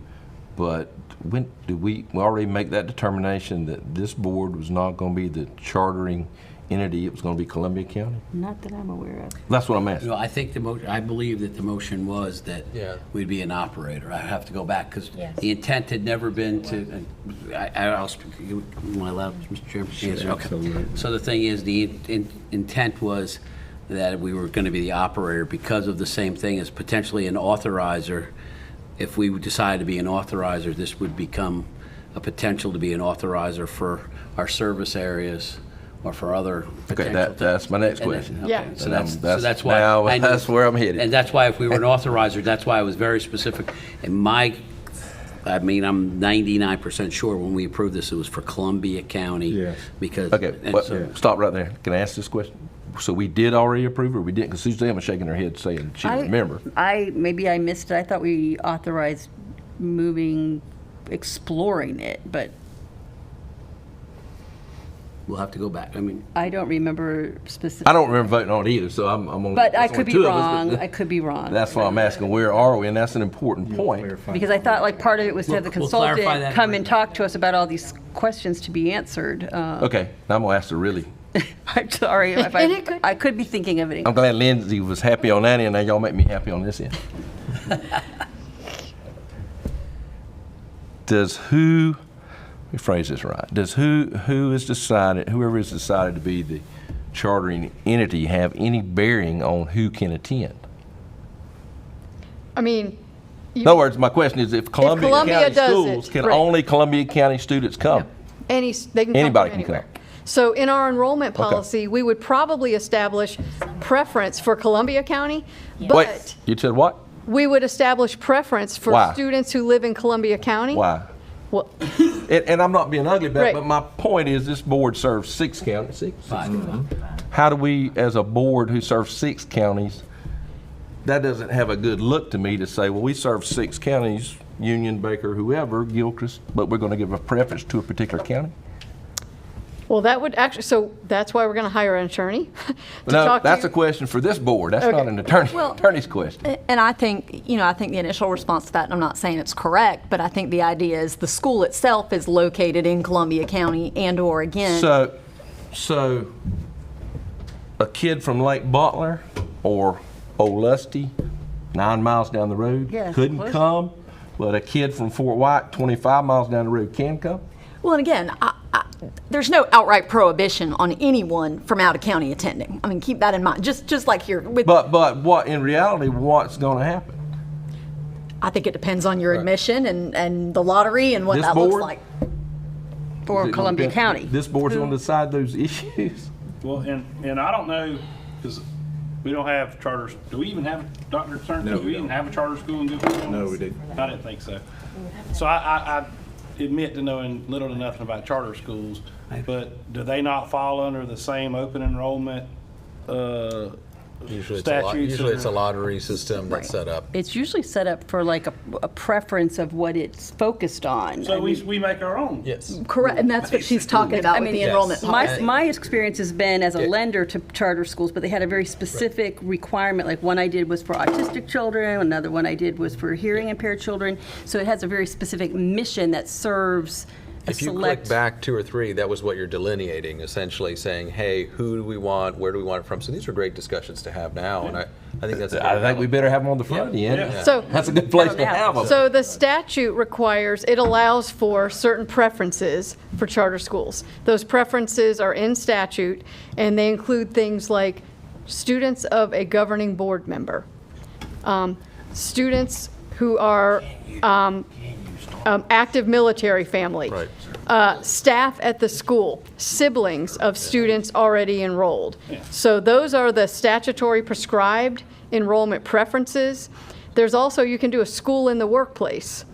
S13: but when did we already make that determination that this board was not going to be the chartering entity, it was going to be Columbia County?
S9: Not that I'm aware of.
S13: That's what I'm asking.
S8: I think I believe that the motion was that we'd be an operator. I have to go back because the intent had never been to, I'll speak, am I allowed, Mr. Chairman? Yes, okay.
S1: Absolutely.
S8: So the thing is, the intent was that we were going to be the operator because of the same thing as potentially an authorizer. If we decided to be an authorizer, this would become a potential to be an authorizer for our service areas or for other potential
S13: Okay, that's my next question.
S11: Yeah.
S8: So that's why.
S13: Now,
S8: I knew-
S13: that's where I'm headed.
S8: And that's why if we were an authorizer, that's why I was very specific. I'm 99% sure when we approved this, it was for Columbia County.
S1: Yes.
S8: Because.
S13: Okay,
S8: and
S13: but
S8: so-
S13: stop right there. Can I ask this question? So we did already approve it, or we didn't? Because Suzanne was shaking her head saying she didn't remember.
S9: Maybe I missed it. I thought we authorized exploring it, but
S8: We'll have to go back.
S9: I don't remember specifically.
S13: I don't remember voting on it either, so I'm on.
S9: But I
S13: there's
S9: could
S13: only
S9: be
S13: 2 of us,
S9: wrong.
S13: but
S9: I could be wrong.
S13: That's why I'm asking, where are we? And that's an important point.
S9: Because I thought like part of it was to have the
S8: We'll clarify
S9: consultant
S8: that
S9: come
S8: right
S9: and
S8: now.
S9: talk to us about all these questions to be answered.
S13: Okay, now I'm gonna ask the really.
S9: I'm sorry if I could be thinking of it.
S13: I'm glad Lindsay was happy on that end, now y'all make me happy on this end. Let me phrase this right, does whoever is decided to be the chartering entity have any bearing on who can attend?
S11: I mean,
S13: In other words, my question is, if Columbia
S11: Columbia
S13: County
S11: does
S13: schools,
S11: it,
S13: can
S11: right.
S13: only Columbia County students come?
S11: they can come from
S13: Anybody can
S11: anywhere.
S13: come.
S11: So in our enrollment policy, we would probably establish preference for Columbia County, but
S13: Wait, you said what?
S11: we would establish preference for
S13: Why?
S11: students who live in Columbia County.
S13: Why?
S11: Well,
S13: And I'm not being ugly about it,
S11: Right.
S13: but my point is this board serves 6 counties. How do we, as a board who serves 6 counties, that doesn't have a good look to me to say, well, we serve 6 counties, Union, Baker, whoever, Gilchrist, but we're going to give a preference to a particular county?
S11: well, that would actually, so that's why we're going to hire an attorney to
S13: No,
S11: talk to
S13: that's
S11: you.
S13: a question for this board. That's
S11: Okay.
S13: not an attorney's question.
S9: And I think, I think the initial response to that, and I'm not saying it's correct, but I think the idea is the school itself is located in Columbia County and/or again.
S13: So a kid from Lake Butler or Old Lusty, 9 miles down the road,
S9: Yeah,
S13: couldn't
S9: close.
S13: come, but a kid from Fort White, 25 miles down the road, can come?
S9: Well, and again, there's no outright prohibition on anyone from out of county attending. I mean, keep that in mind. Just like here with,
S13: But what, in reality, what's going to happen?
S9: I think it depends on your admission and the lottery and what
S13: This
S9: that looks
S13: board?
S9: like.
S2: For Columbia County.
S13: This board's going to decide those issues?
S12: Well, and I don't know, because we don't have charters. Do we even have, Dr. Stern, do we even have a charter school in Goodwin?
S4: No, we do.
S12: I didn't think so. So I admit to knowing little to nothing about charter schools, but do they not fall under the same open enrollment
S10: Usually
S12: statutes?
S10: it's a lottery system that's set up.
S2: It's usually set up for like a preference of what it's focused on.
S12: So we make our own?
S10: Yes.
S9: Correct, and that's what she's talking about with the enrollment policy.
S2: My experience has been as a lender to charter schools, but they had a very specific requirement. Like one I did was for autistic children, another one I did was for hearing impaired children. So it has a very specific mission that serves a
S10: If you
S2: select.
S10: click back 2 or 3, that was what you're delineating, essentially saying, hey, who do we want, where do we want it from? So these are great discussions to have now, and I think that's a
S13: I think we better have them on the front end.
S12: Yeah.
S11: So-
S13: That's a good place to have them.
S11: So the statute requires, it allows for certain preferences for charter schools. Those preferences are in statute, and they include things like students of a governing board member, students who are active military family,
S10: Right.
S11: staff at the school, siblings of students already enrolled. So those are the statutory prescribed enrollment preferences. There's also, you can do a school in the workplace.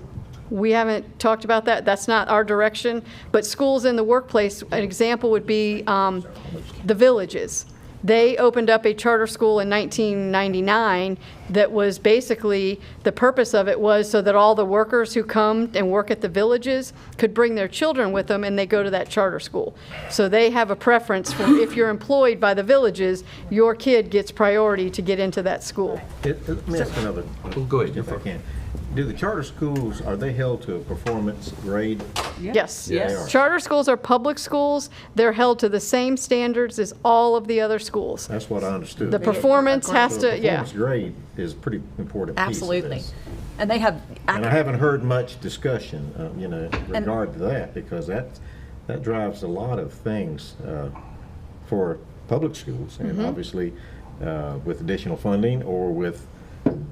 S11: We haven't talked about that. That's not our direction. But schools in the workplace, an example would be the Villages. They opened up a charter school in 1999 that was basically, the purpose of it was so that all the workers who come and work at the Villages could bring their children with them and they go to that charter school. So they have a preference for, if you're employed by the Villages, your kid gets priority to get into that school.
S4: Let me ask another
S13: Go ahead,
S4: question if I can. Do the charter schools, are they held to a performance grade?
S11: Yes.
S4: Yeah, they are.
S11: Charter schools are public schools. They're held to the same standards as all of the other schools.
S4: That's what I understood.
S11: The performance has
S4: So the
S11: to, yeah.
S4: performance grade is a pretty important piece of
S9: Absolutely.
S4: this.
S9: And they have,
S4: And I haven't heard much discussion, in regard to that, because that drives a lot of things for public schools. And obviously, with additional funding or with,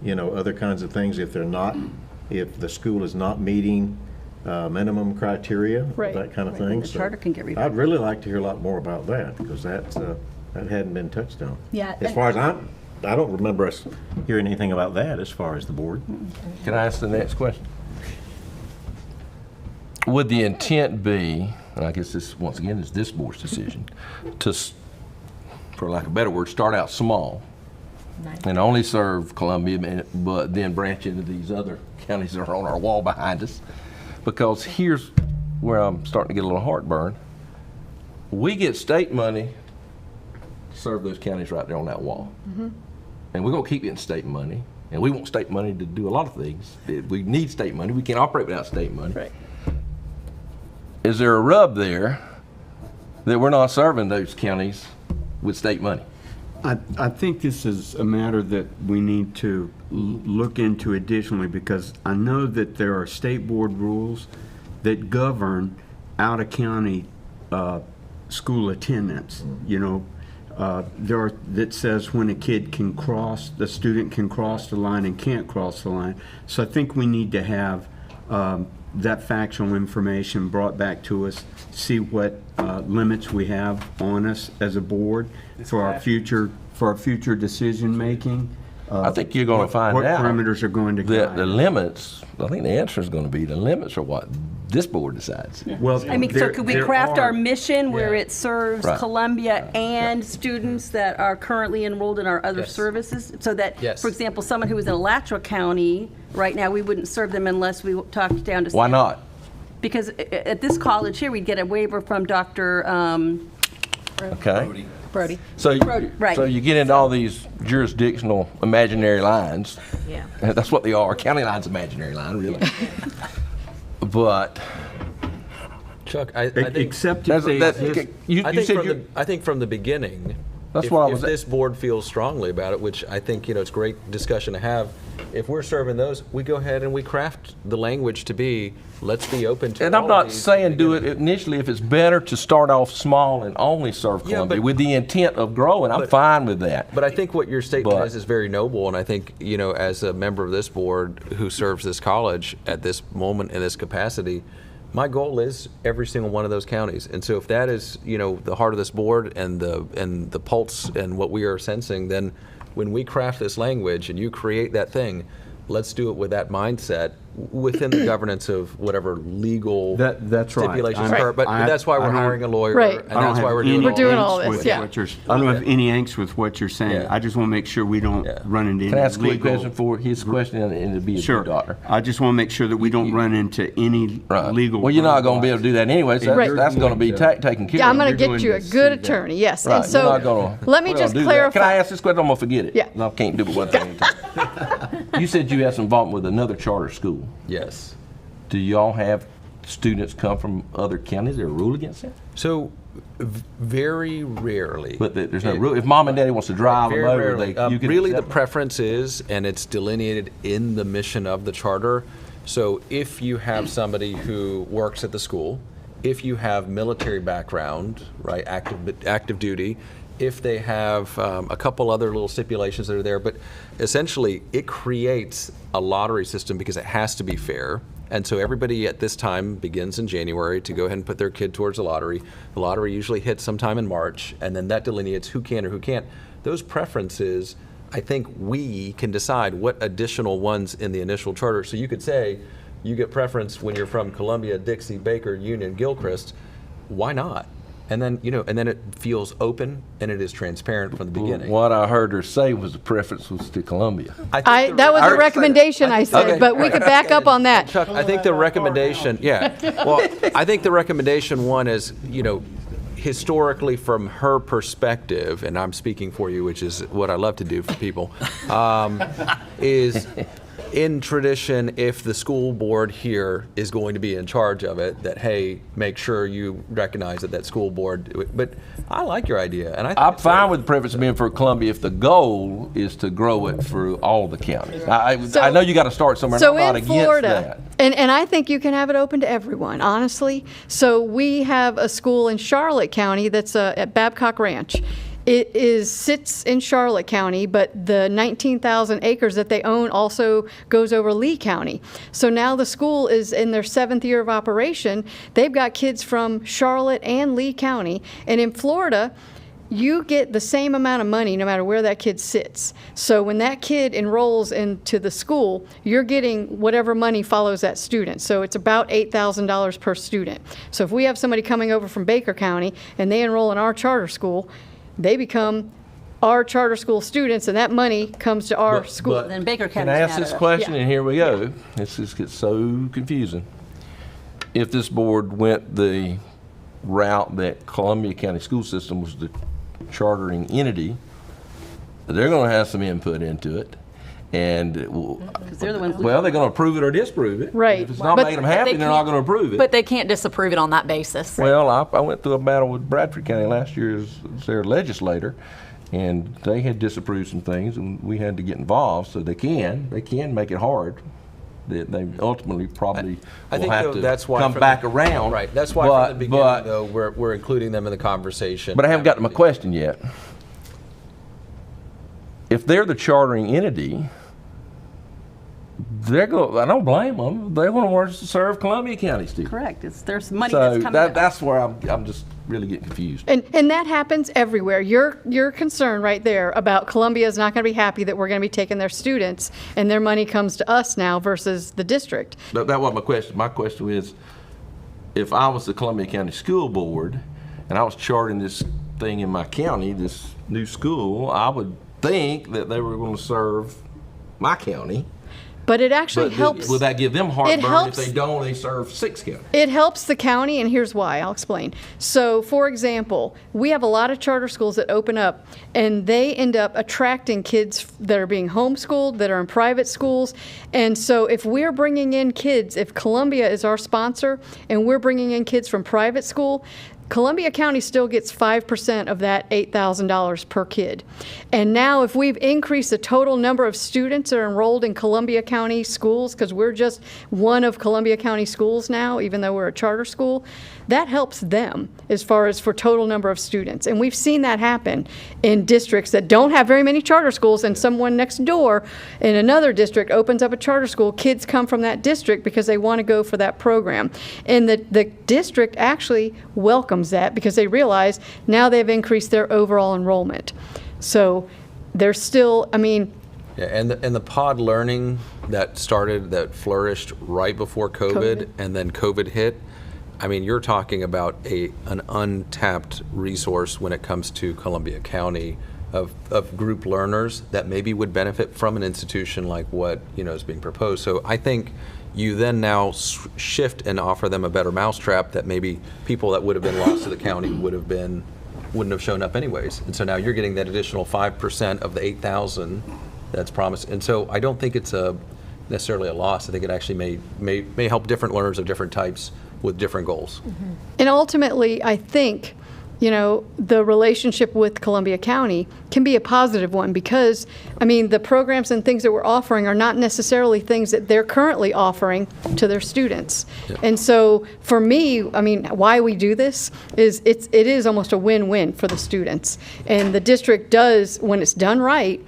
S4: other kinds of things, if the school is not meeting minimum criteria,
S11: Right.
S4: that kind of thing.
S2: the
S4: So
S2: charter can get revoked.
S4: I'd really like to hear a lot more about that, because that hadn't been touched on.
S9: Yeah,
S4: As
S9: and-
S4: far as I don't remember us hearing anything about that as far as the board.
S13: Can I ask the next question? Would the intent be, and I guess this, once again, is this board's decision, to, for lack of a better word, start out small and only serve Columbia, but then branch into these other counties that are on our wall behind us? Because here's where I'm starting to get a little heartburn. We get state money to serve those counties right there on that wall. And we're going to keep getting state money. And we want state money to do a lot of things. We need state money. We can't operate without state money.
S11: Right.
S13: Is there a rub there that we're not serving those counties with state money?
S1: I think this is a matter that we need to look into additionally, because I know that there are state board rules that govern out-of-county school attendance. There are, that says when a kid can cross, the student can cross the line and can't cross the line. So I think we need to have that factual information brought back to us, see what limits we have on us as a board for our future decision-making.
S13: I think you're going to find
S1: what
S13: out.
S1: What parameters are going to guide.
S13: The limits, I think the answer is going to be the limits are what this board decides.
S1: Well,
S9: I mean, so could we craft our mission where
S12: Yeah.
S9: it serves
S13: Right.
S9: Columbia and students that are currently enrolled in our other
S10: Yes.
S9: services? So that,
S10: Yes.
S9: for example, someone who is in Alachua County, right now, we wouldn't serve them unless we talked down to.
S13: Why not?
S9: Because at this college here, we'd get a waiver from Dr.
S13: Okay.
S6: Brody.
S13: So,
S9: Right.
S13: so you get into all these jurisdictional imaginary lines.
S6: Yeah.
S13: That's what they are. County line's imaginary line, really. But
S10: Chuck, I think
S1: except if they exist.
S13: you said
S10: I think from the beginning,
S13: That's
S10: if,
S13: what I
S10: if
S13: was-
S10: this board feels strongly about it, which I think it's great discussion to have. If we're serving those, we go ahead and we craft the language to be, let's be open to.
S13: And I'm
S10: all
S13: not
S10: of these
S13: saying do
S10: beginning.
S13: it initially if it's better to start off small and only serve
S10: Yeah,
S13: Columbia
S10: but-
S13: with the intent of growing. I'm fine with that.
S10: But I think what your statement
S13: But-
S10: is very noble, and I think, as a member of this board who serves this college at this moment in this capacity, my goal is every single one of those counties. And so if that is, the heart of this board and the pulse and what we are sensing, then when we craft this language and you create that thing, let's do it with that mindset within the governance of whatever legal
S1: That's right.
S10: stipulations
S1: I'm-
S10: are. But
S1: I-
S10: that's why
S1: I
S10: we're
S1: don't-
S10: hiring a lawyer,
S11: Right.
S10: and that's why we're doing
S11: We're
S10: all
S11: doing
S10: this.
S11: all this,
S1: with
S11: yeah.
S1: what you're, I don't have any angst with what you're saying.
S10: Yeah.
S1: I just want to make sure we don't
S10: Yeah.
S1: run into
S13: Can I
S1: any
S13: ask a quick
S1: legal.
S13: question for his question and it'd be a
S1: Sure.
S13: good doctor?
S1: I just want to make sure that we don't run into any
S13: Right.
S1: legal.
S13: Well, you're not going to be able to do that anyway, so
S11: Right.
S13: that's going to be taken care
S11: Yeah, I'm
S13: of.
S11: going
S1: You're
S11: to
S1: going
S11: get you
S1: to
S11: a
S1: see
S11: good
S1: that.
S11: attorney, yes.
S13: Right,
S11: And so,
S13: you're not gonna-
S11: let me
S13: we're gonna
S11: just
S13: do that.
S11: clarify.
S13: Can I ask this question? I'm going to forget it.
S11: Yeah.
S13: No, I can't do it one thing at a time. You said you had some involvement with another charter school.
S10: Yes.
S13: Do y'all have students come from other counties? Is there a rule against that?
S10: So, very rarely.
S13: But there's no rule. If mom and daddy wants to drive them
S10: Very
S13: over,
S10: rarely.
S13: you can
S10: Really, the
S13: accept them?
S10: preference is, and it's delineated in the mission of the charter. So if you have somebody who works at the school, if you have military background, right, active duty, if they have a couple other little stipulations that are there, but essentially it creates a lottery system because it has to be fair. And so everybody at this time begins in January to go ahead and put their kid towards the lottery. The lottery usually hits sometime in March, and then that delineates who can or who can't. Those preferences, I think we can decide what additional ones in the initial charter. So you could say, you get preference when you're from Columbia, Dixie, Baker, Union, Gilchrist. Why not? And then, and then it feels open and it is transparent from the beginning.
S13: What I heard her say was the preference was to Columbia.
S11: That was a recommendation I said,
S13: Okay.
S11: but we could back up on that.
S10: Chuck, I think the recommendation, well, I think the recommendation one is, historically from her perspective, and I'm speaking for you, which is what I love to do for people, is in tradition, if the school board here is going to be in charge of it, that, hey, make sure you recognize that school board, but I like your idea. And
S13: I'm fine with the preference being for Columbia if the goal is to grow it through all the counties. I know you got to start somewhere, and
S11: So
S13: I'm not
S11: in
S13: against
S11: Florida,
S13: that.
S11: and I think you can have it open to everyone, honestly. So we have a school in Charlotte County that's at Babcock Ranch. It sits in Charlotte County, but the 19,000 acres that they own also goes over Lee County. So now the school is in their 7th year of operation. They've got kids from Charlotte and Lee County. And in Florida, you get the same amount of money no matter where that kid sits. So when that kid enrolls into the school, you're getting whatever money follows that student. So it's about $8,000 per student. So if we have somebody coming over from Baker County and they enroll in our charter school, they become our charter school students, and that money comes to our school.
S9: Then Baker
S13: Can
S9: County's
S13: I ask
S9: out
S13: this
S9: of it.
S13: question?
S11: Yeah.
S13: And here we go. This just gets so confusing. If this board went the route that Columbia County School System was the chartering entity, they're going to have some input into it. And,
S9: Because they're the ones.
S13: well, they're going to approve it or disapprove it.
S11: Right.
S13: If it's not
S11: But-
S13: making them happy,
S14: they
S13: they're not
S14: can't-
S13: going to approve it.
S14: But they can't disapprove it on that basis.
S13: Well, I went through a battle with Bradford County last year as their legislator, and they had disapproved some things, and we had to get involved. So they can make it hard. They ultimately probably
S10: I
S13: will
S10: think
S13: have
S10: though,
S13: to
S10: that's why
S13: come
S10: from
S13: back
S10: the,
S13: around.
S10: Right. That's why
S13: but,
S10: from the beginning,
S13: but,
S10: though, we're including them in the conversation.
S13: But I haven't got to my question yet. If they're the chartering entity, they're going. I don't blame them. They want to serve Columbia County students.
S9: Correct. There's money
S13: So
S9: that's coming.
S13: that's where I'm just really getting confused.
S11: And that happens everywhere. Your concern right there about Columbia is not going to be happy that we're going to be taking their students and their money comes to us now versus the district.
S13: That wasn't my question. My question is, if I was the Columbia County School Board and I was charting this thing in my county, this new school, I would think that they were going to serve my county.
S11: But it actually
S13: But
S11: helps.
S13: will that give them heartburn
S11: helps-
S13: if they don't? They serve 6 counties.
S11: It helps the county, and here's why. I'll explain. So, for example, we have a lot of charter schools that open up, and they end up attracting kids that are being homeschooled, that are in private schools. And so, if we're bringing in kids, if Columbia is our sponsor, and we're bringing in kids from private school, Columbia County still gets 5% of that $8,000 per kid. And now if we've increased the total number of students that are enrolled in Columbia County schools, because we're just one of Columbia County schools now, even though we're a charter school, that helps them as far as for total number of students. And we've seen that happen in districts that don't have very many charter schools, and someone next door in another district opens up a charter school. Kids come from that district because they want to go for that program. And the district actually welcomes that because they realize now they've increased their overall enrollment. So they're still, I mean,
S10: Yeah, and the pod learning that flourished right before COVID, and then COVID hit. I mean, you're talking about an untapped resource when it comes to Columbia County of group learners that maybe would benefit from an institution like what is being proposed. So I think you then now shift and offer them a better mousetrap that maybe people that would have been lost to the county wouldn't have shown up anyways. And so now you're getting that additional 5% of the 8,000 that's promised. And so I don't think it's necessarily a loss. I think it actually may help different learners of different types with different goals.
S11: and ultimately, I think, the relationship with Columbia County can be a positive one because, I mean, the programs and things that we're offering are not necessarily things that they're currently offering to their students.
S10: Yeah.
S11: And so for me, I mean, why we do this is it is almost a win-win for the students. And the district does, when it's done right,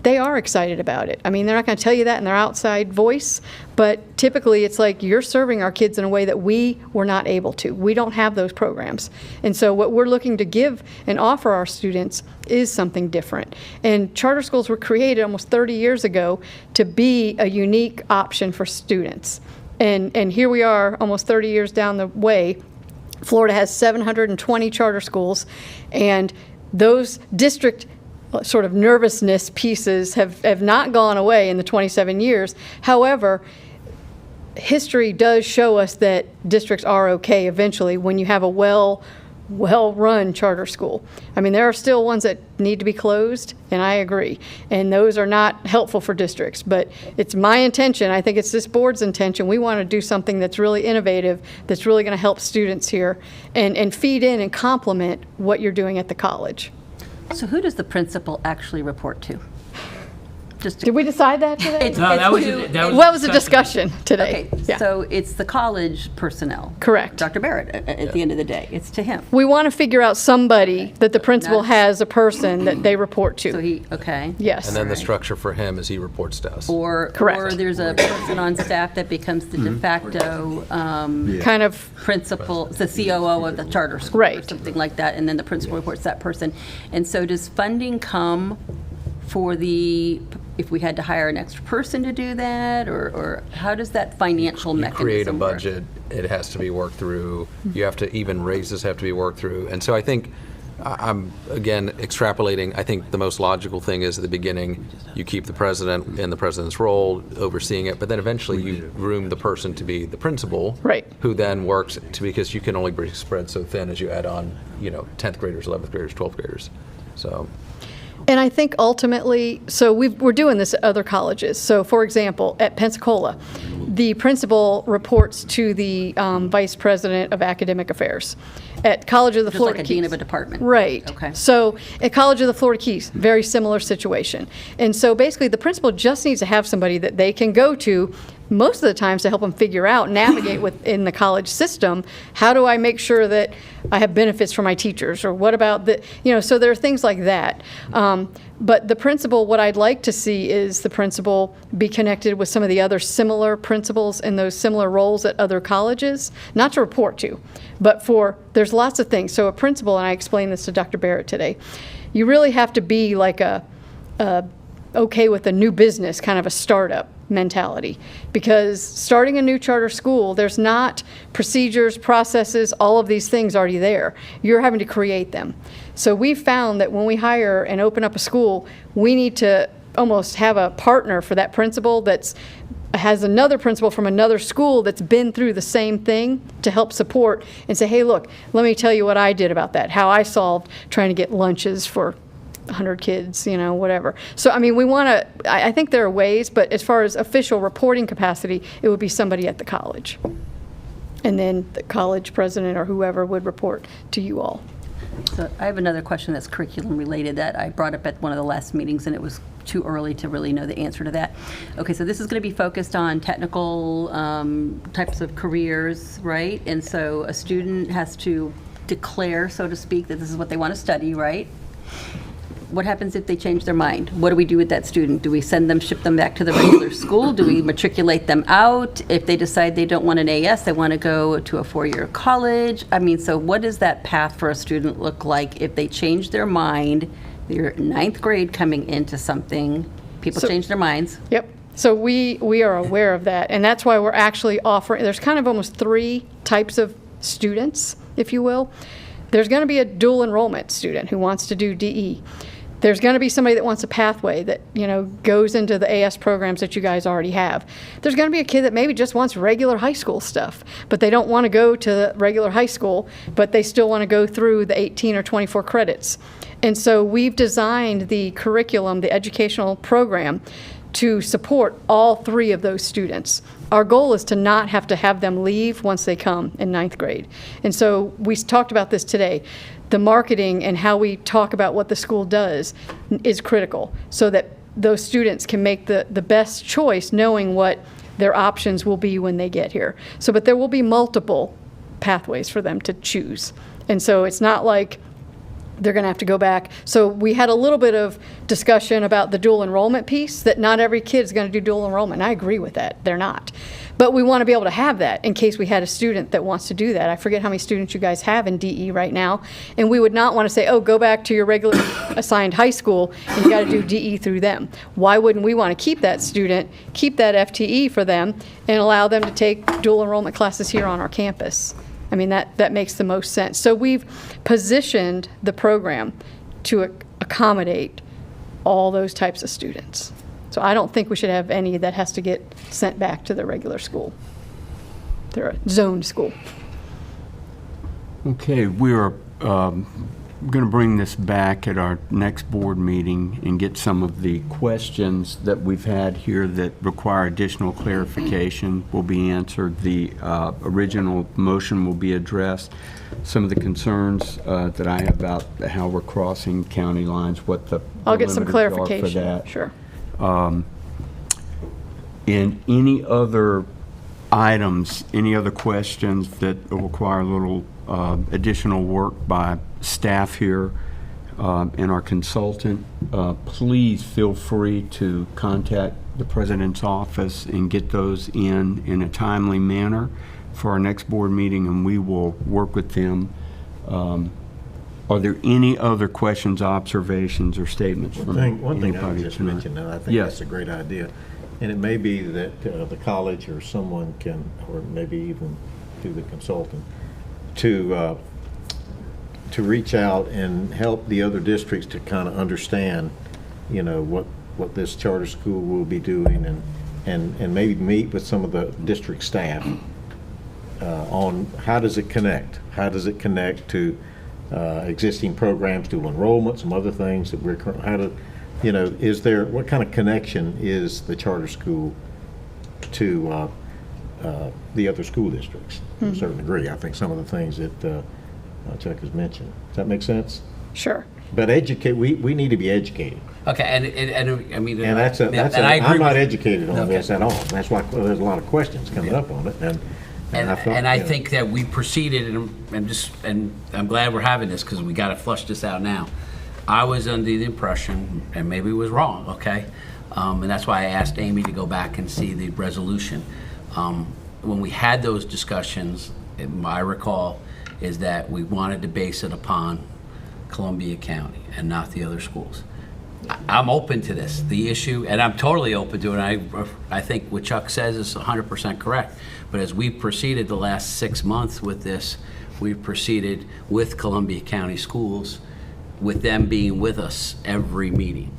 S11: they are excited about it. I mean, they're not going to tell you that in their outside voice, but typically it's like you're serving our kids in a way that we were not able to. We don't have those programs. And so what we're looking to give and offer our students is something different. And charter schools were created almost 30 years ago to be a unique option for students. And here we are almost 30 years down the way. Florida has 720 charter schools, and those district sort of nervousness pieces have not gone away in the 27 years. However, history does show us that districts are okay eventually when you have a well-run charter school. I mean, there are still ones that need to be closed, and I agree. And those are not helpful for districts. But it's my intention, I think it's this board's intention, we want to do something that's really innovative, that's really going to help students here and feed in and complement what you're doing at the college.
S9: So who does the principal actually report to? Just
S11: Did we decide that today?
S5: that was
S11: What was the discussion today?
S9: Okay,
S11: Yeah.
S9: so it's the college personnel.
S11: Correct.
S9: Dr. Barrett, at the end of the day, it's to him.
S11: We want to figure out somebody that the principal
S9: That's-
S11: has a person that they report
S9: So
S11: to.
S9: okay.
S11: Yes.
S10: And then the structure for him is he reports to us.
S9: Or
S11: Correct.
S9: there's a person on staff that becomes the de facto
S11: Kind of,
S9: principal, the COO of the charter school. Or
S11: Right.
S9: something like that, and then the principal reports that person. And so does funding come for if we had to hire an extra person to do that, or how does that financial
S10: You
S9: mechanism
S10: create a
S9: work?
S10: budget, it has to be worked through, you have to, even raises have to be worked through. And so I think, I'm, again, extrapolating, I think the most logical thing is at the beginning, you keep the president in the president's role, overseeing it, but then eventually you groom the person to be the principal.
S11: Right.
S10: Who then works because you can only be spread so thin as you add on, 10th graders, 11th graders, 12th graders. So.
S11: and I think ultimately, so we're doing this at other colleges. So for example, at Pensacola, the principal reports to the vice president of academic affairs. At College of the
S9: Just
S11: Florida
S9: like a
S11: Keys.
S9: dean of a department.
S11: Right.
S9: Okay.
S11: So at College of the Florida Keys, very similar situation. And so basically the principal just needs to have somebody that they can go to most of the times to help them figure out, navigate within the college system. How do I make sure that I have benefits for my teachers? Or what about the, so there are things like that. But the principal, what I'd like to see is the principal be connected with some of the other similar principals in those similar roles at other colleges, not to report to, but there's lots of things. So a principal, and I explained this to Dr. Barrett today, you really have to be like okay with a new business, kind of a startup mentality, because starting a new charter school, there's not procedures, processes, all of these things already there. You're having to create them. So we found that when we hire and open up a school, we need to almost have a partner for that principal has another principal from another school that's been through the same thing to help support and say, hey, look, let me tell you what I did about that, how I solved trying to get lunches for 100 kids, whatever. So, I mean, I think there are ways, but as far as official reporting capacity, it would be somebody at the college. And then the college president or whoever would report to you all.
S9: So I have another question that's curriculum related that I brought up at one of the last meetings, and it was too early to really know the answer to that. Okay, so this is going to be focused on technical types of careers, right? And so a student has to declare, so to speak, that this is what they want to study, right? What happens if they change their mind? What do we do with that student? Do we ship them back to the regular school? Do we matriculate them out? If they decide they don't want an AS, they want to go to a 4-year college. I mean, so what does that path for a student look like if they change their mind? They're 9th grade coming into something. People change their minds.
S11: Yep. So we are aware of that, and that's why we're actually offering, there's kind of almost 3 types of students, if you will. There's going to be a dual enrollment student who wants to do DE. There's going to be somebody that wants a pathway that, goes into the AS programs that you guys already have. There's going to be a kid that maybe just wants regular high school stuff, but they don't want to go to regular high school, but they still want to go through the 18 or 24 credits. And so we've designed the curriculum, the educational program, to support all 3 of those students. Our goal is to not have to have them leave once they come in 9th grade. And so we talked about this today. The marketing and how we talk about what the school does is critical so that those students can make the best choice knowing what their options will be when they get here. So, but there will be multiple pathways for them to choose. And so it's not like they're going to have to go back. So we had a little bit of discussion about the dual enrollment piece, that not every kid is going to do dual enrollment. I agree with that. They're not. But we want to be able to have that in case we had a student that wants to do that. I forget how many students you guys have in DE right now. And we would not want to say, oh, go back to your regular assigned high school and you got to do DE through them. Why wouldn't we want to keep that student, keep that FTE for them, and allow them to take dual enrollment classes here on our campus? I mean, that makes the most sense. So we've positioned the program to accommodate all those types of students. So I don't think we should have any that has to get sent back to the regular school. They're a zoned school.
S1: Okay, we are going to bring this back at our next board meeting and get some of the questions that we've had here that require additional clarification will be answered. The original motion will be addressed. Some of the concerns that I have about how we're crossing county lines, what the
S11: I'll get some
S1: limiters are
S11: clarification.
S1: for that.
S11: Sure.
S1: And any other items, any other questions that require a little additional work by staff here and our consultant, please feel free to contact the President's office and get those in a timely manner for our next board meeting, and we will work with them. Are there any other questions, observations, or statements from
S4: One thing I would
S1: anybody
S4: just
S1: tonight?
S4: mention, and I think
S1: Yes.
S4: that's a great idea, and it may be that the college or someone can, or maybe even through the consultant, to reach out and help the other districts to kind of understand, what this charter school will be doing, and maybe meet with some of the district staff on how does it connect? How does it connect to existing programs, dual enrollment, some other things that what kind of connection is the charter school to the other school districts to a certain degree? I think some of the things that Chuck has mentioned. Does that make sense?
S11: Sure.
S4: But we need to be educated.
S8: Okay, and I mean,
S4: And that's
S8: and I agree
S4: I'm not
S8: with-
S4: educated on
S8: Okay.
S4: this at all. That's why there's a lot of questions coming up on it, and I thought,
S8: And I
S4: you know,
S8: think that we proceeded, and I'm glad we're having this because we got to flush this out now. I was under the impression, and maybe it was wrong, okay? And that's why I asked Amy to go back and see the resolution. When we had those discussions, I recall, is that we wanted to base it upon Columbia County and not the other schools. I'm open to this. The issue, and I'm totally open to it, and I think what Chuck says is 100% correct. But as we proceeded the last 6 months with this, we've proceeded with Columbia County Schools, with them being with us every meeting,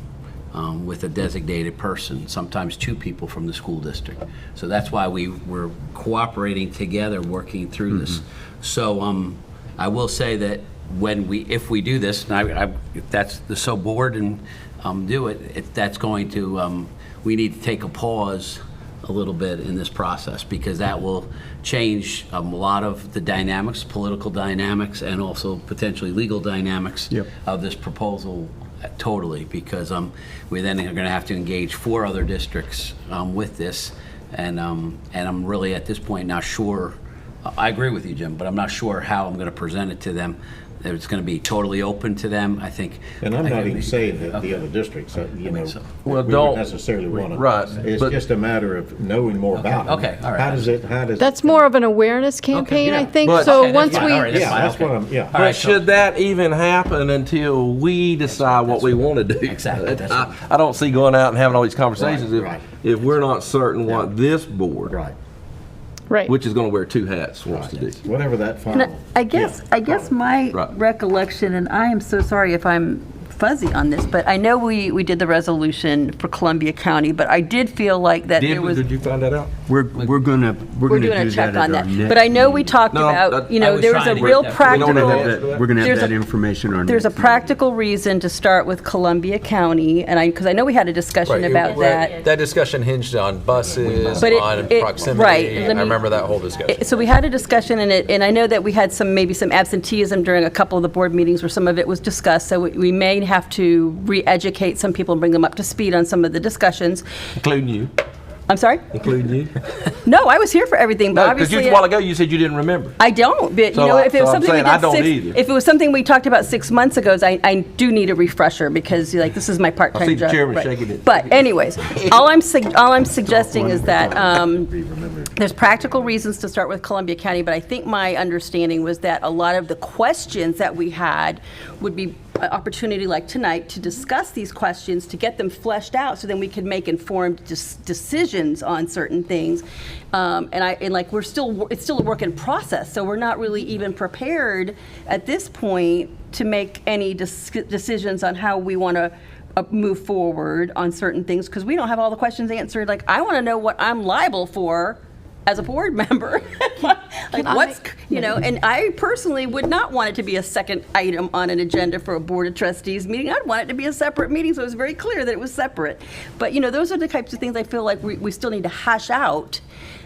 S8: with a designated person, sometimes 2 people from the school district. So that's why we were cooperating together, working through this. So I will say that if we do this, and if that's the so board and do it, that's going to, we need to take a pause a little bit in this process, because that will change a lot of the dynamics, political dynamics, and also potentially legal dynamics of this proposal totally, because we then are going to have to engage 4 other districts with this, and I'm really at this point not sure. I agree with you, Jim, but I'm not sure how I'm going to present it to them. It's going to be totally open to them, I think.
S4: and I'm not even saying that the other districts, you know,
S13: Well,
S4: we
S13: don't-
S4: would necessarily want to.
S13: right,
S4: It's
S13: but-
S4: just a matter of knowing more about it.
S8: okay, all right.
S4: How does it?
S11: That's more of an awareness campaign, I think.
S13: But-
S11: So
S8: Okay,
S11: once
S8: that's
S11: we,
S8: fine. All right, that's
S4: Yeah,
S8: fine,
S4: that's
S8: okay.
S4: what I'm. Yeah.
S8: All
S13: But
S8: right, so-
S13: should that even happen until we decide what we want to do?
S8: Exactly, that's right.
S13: I don't see going out and having all these conversations
S4: Right, right.
S13: if we're not certain what this board,
S4: Right.
S11: right.
S13: which is going to wear 2 hats, wants to do.
S4: Whatever that
S9: And
S4: final.
S9: I guess my
S13: Right.
S9: recollection, and I am so sorry if I'm fuzzy on this, but I know we did the resolution for Columbia County, but I did feel like that there was.
S13: Did you find that out?
S1: We're gonna
S9: We're doing a
S1: do
S9: check
S1: that
S9: on
S1: at
S9: that.
S1: our next
S9: But I know we
S1: meeting.
S9: talked
S13: No,
S9: about,
S13: I
S9: there was a
S8: trying to get
S9: real
S8: that.
S9: practical.
S13: We don't
S1: We're
S13: have
S1: gonna have
S9: There's
S1: that
S9: a-
S1: information on
S9: There's a
S1: next meeting.
S9: practical reason to start with Columbia County, and because I know we had a discussion
S10: Right,
S9: about that.
S10: That discussion hinged on buses,
S9: But
S10: on
S9: it-
S10: proximity.
S9: right, let
S10: I
S9: me-
S10: remember that whole discussion.
S9: So we had a discussion, and I know that we had maybe some absenteeism during a couple of the board meetings where some of it was discussed, so we may have to re-educate some people and bring them up to speed on some of the discussions.
S13: Including you.
S9: I'm sorry?
S13: Including you.
S9: No, I was here for everything, but
S13: No, because
S9: obviously.
S13: a while ago you said you didn't remember.
S9: I don't, but
S13: So
S9: if it was
S13: I'm
S9: something we
S13: saying
S9: did
S13: I don't either.
S9: if it was something we talked about 6 months ago, I do need a refresher because this is my part-time
S13: I see
S9: job.
S13: the chairman
S9: Right.
S13: shaking it.
S9: But anyways, all I'm suggesting is that there's practical reasons to start with Columbia County, but I think my understanding was that a lot of the questions that we had would be an opportunity like tonight to discuss these questions, to get them fleshed out, so then we could make informed decisions on certain things. It's still a work in process, so we're not really even prepared at this point to make any decisions on how we want to move forward on certain things, because we don't have all the questions answered. Like, I want to know what I'm liable for as a board member. And I personally would not want it to be a second item on an agenda for a Board of Trustees meeting. I'd want it to be a separate meeting, so it was very clear that it was separate. But, those are the types of things I feel like we still need to hash out.